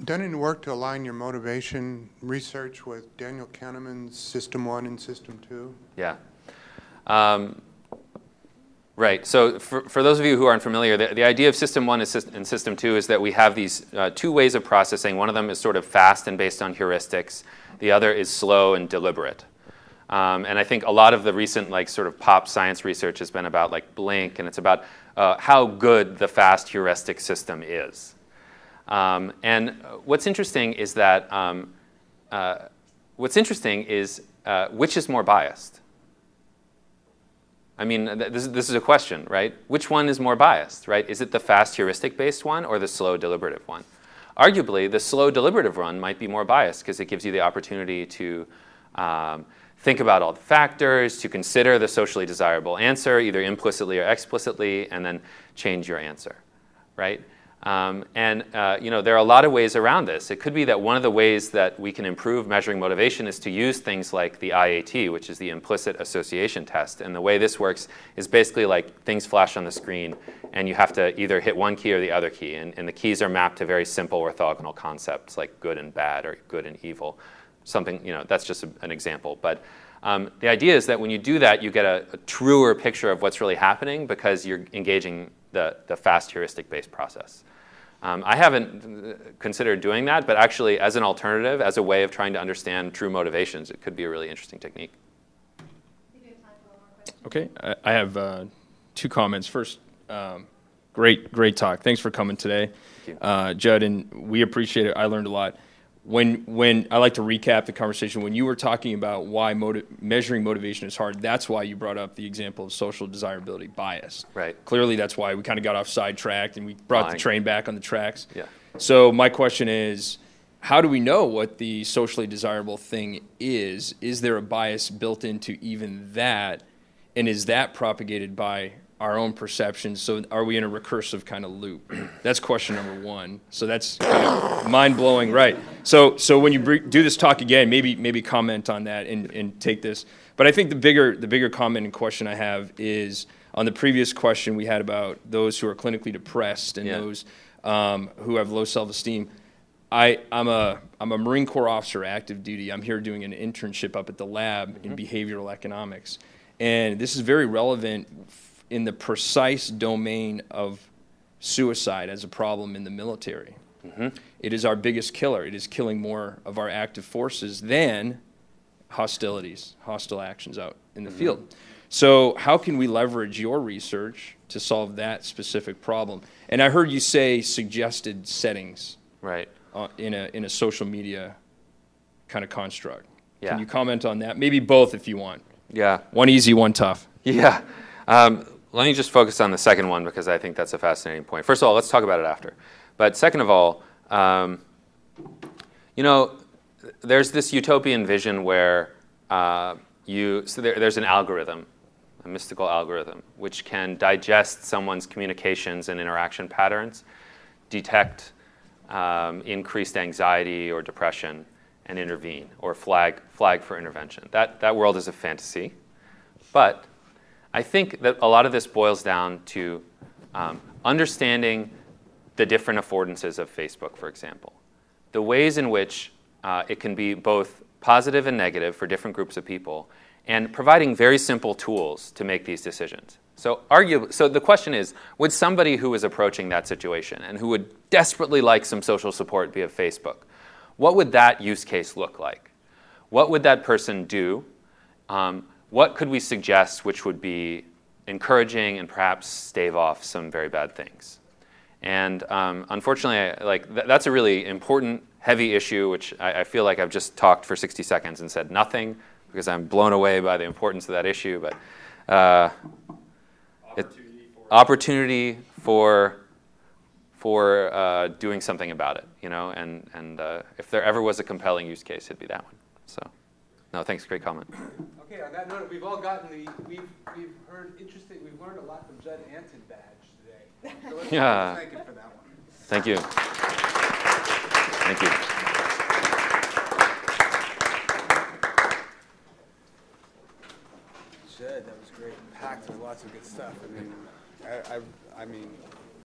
done any work to align your motivation research with Daniel Kahneman's System 1 and System 2?
Yeah. Right. So for those of you who aren't familiar, the idea of System 1 and System 2 is that we have these two ways of processing. One of them is sort of fast and based on heuristics. The other is slow and deliberate. And I think a lot of the recent sort of pop science research has been about Blink, and it's about how good the fast heuristic system is. And what's interesting is that which is more biased? I mean, this is a question, right? Which one is more biased, right? Is it the fast heuristic-based one or the slow deliberative one? Arguably, the slow deliberative one might be more biased because it gives you the opportunity to think about all the factors, to consider the socially desirable answer, either implicitly or explicitly, and then change your answer, right? There are a lot of ways around this. It could be that one of the ways that we can improve measuring motivation is to use things like the IAT, which is the implicit association test. And the way this works is basically like things flash on the screen, and you have to either hit one key or the other key. And the keys are mapped to very simple orthogonal concepts like good and bad or good and evil. something, that's just an example. But the idea is that when you do that, you get a truer picture of what's really happening because you're engaging the fast heuristic-based process. I haven't considered doing that, but actually as an alternative, as a way of trying to understand true motivations, it could be a really interesting technique.
Okay, I have 2 comments. First, great talk. Thanks for coming today, Judd, and we appreciate it. I learned a lot. When I like to recap the conversation, when you were talking about why measuring motivation is hard, that's why you brought up the example of social desirability bias.
Right.
Clearly, that's why we kind of got off sidetracked and we brought the train back on the tracks.
Yeah.
So my question is, how do we know what the socially desirable thing is? Is there a bias built into even that? And is that propagated by our own perceptions? So are we in a recursive kind of loop? That's question number 1. So that's kind of mind-blowing, right? So when you do this talk again, maybe comment on that and take this. But I think the bigger comment and question I have is on the previous question we had about those who are clinically depressed and those who have low self-esteem. I'm a Marine Corps officer, active duty. I'm here doing an internship up at the lab in behavioral economics. And this is very relevant in the precise domain of suicide as a problem in the military. It is our biggest killer. It is killing more of our active forces than hostile actions out in the field. So how can we leverage your research to solve that specific problem? And I heard you say suggested settings,
right,
in a social media kind of construct.
Yeah.
Can you comment on that? Maybe both if you want.
Yeah.
One easy, one tough.
Yeah. Let me just focus on the second one because I think that's a fascinating point. First of all, let's talk about it after. But second of all, there's this utopian vision where there's an algorithm, a mystical algorithm, which can digest someone's communications and interaction patterns, detect increased anxiety or depression, and intervene or flag for intervention. That world is a fantasy, but I think that a lot of this boils down to understanding the different affordances of Facebook, for example. The ways in which it can be both positive and negative for different groups of people, and providing very simple tools to make these decisions. So the question is, would somebody who is approaching that situation and who would desperately like some social support via Facebook, what would that use case look like? What would that person do? What could we suggest which would be encouraging and perhaps stave off some very bad things? And unfortunately, that's a really important, heavy issue, which I feel like I've just talked for 60 seconds and said nothing because I'm blown away by the importance of that issue. But opportunity for doing something about it, and if there ever was a compelling use case, it'd be that one. So, no, thanks, great comment.
Okay, on that note, we've all gotten we've learned a lot from Judd Anton badge today. So let's thank him for that one.
Thank you. Thank you.
Judd, that was great. Packed with lots of good stuff. I mean,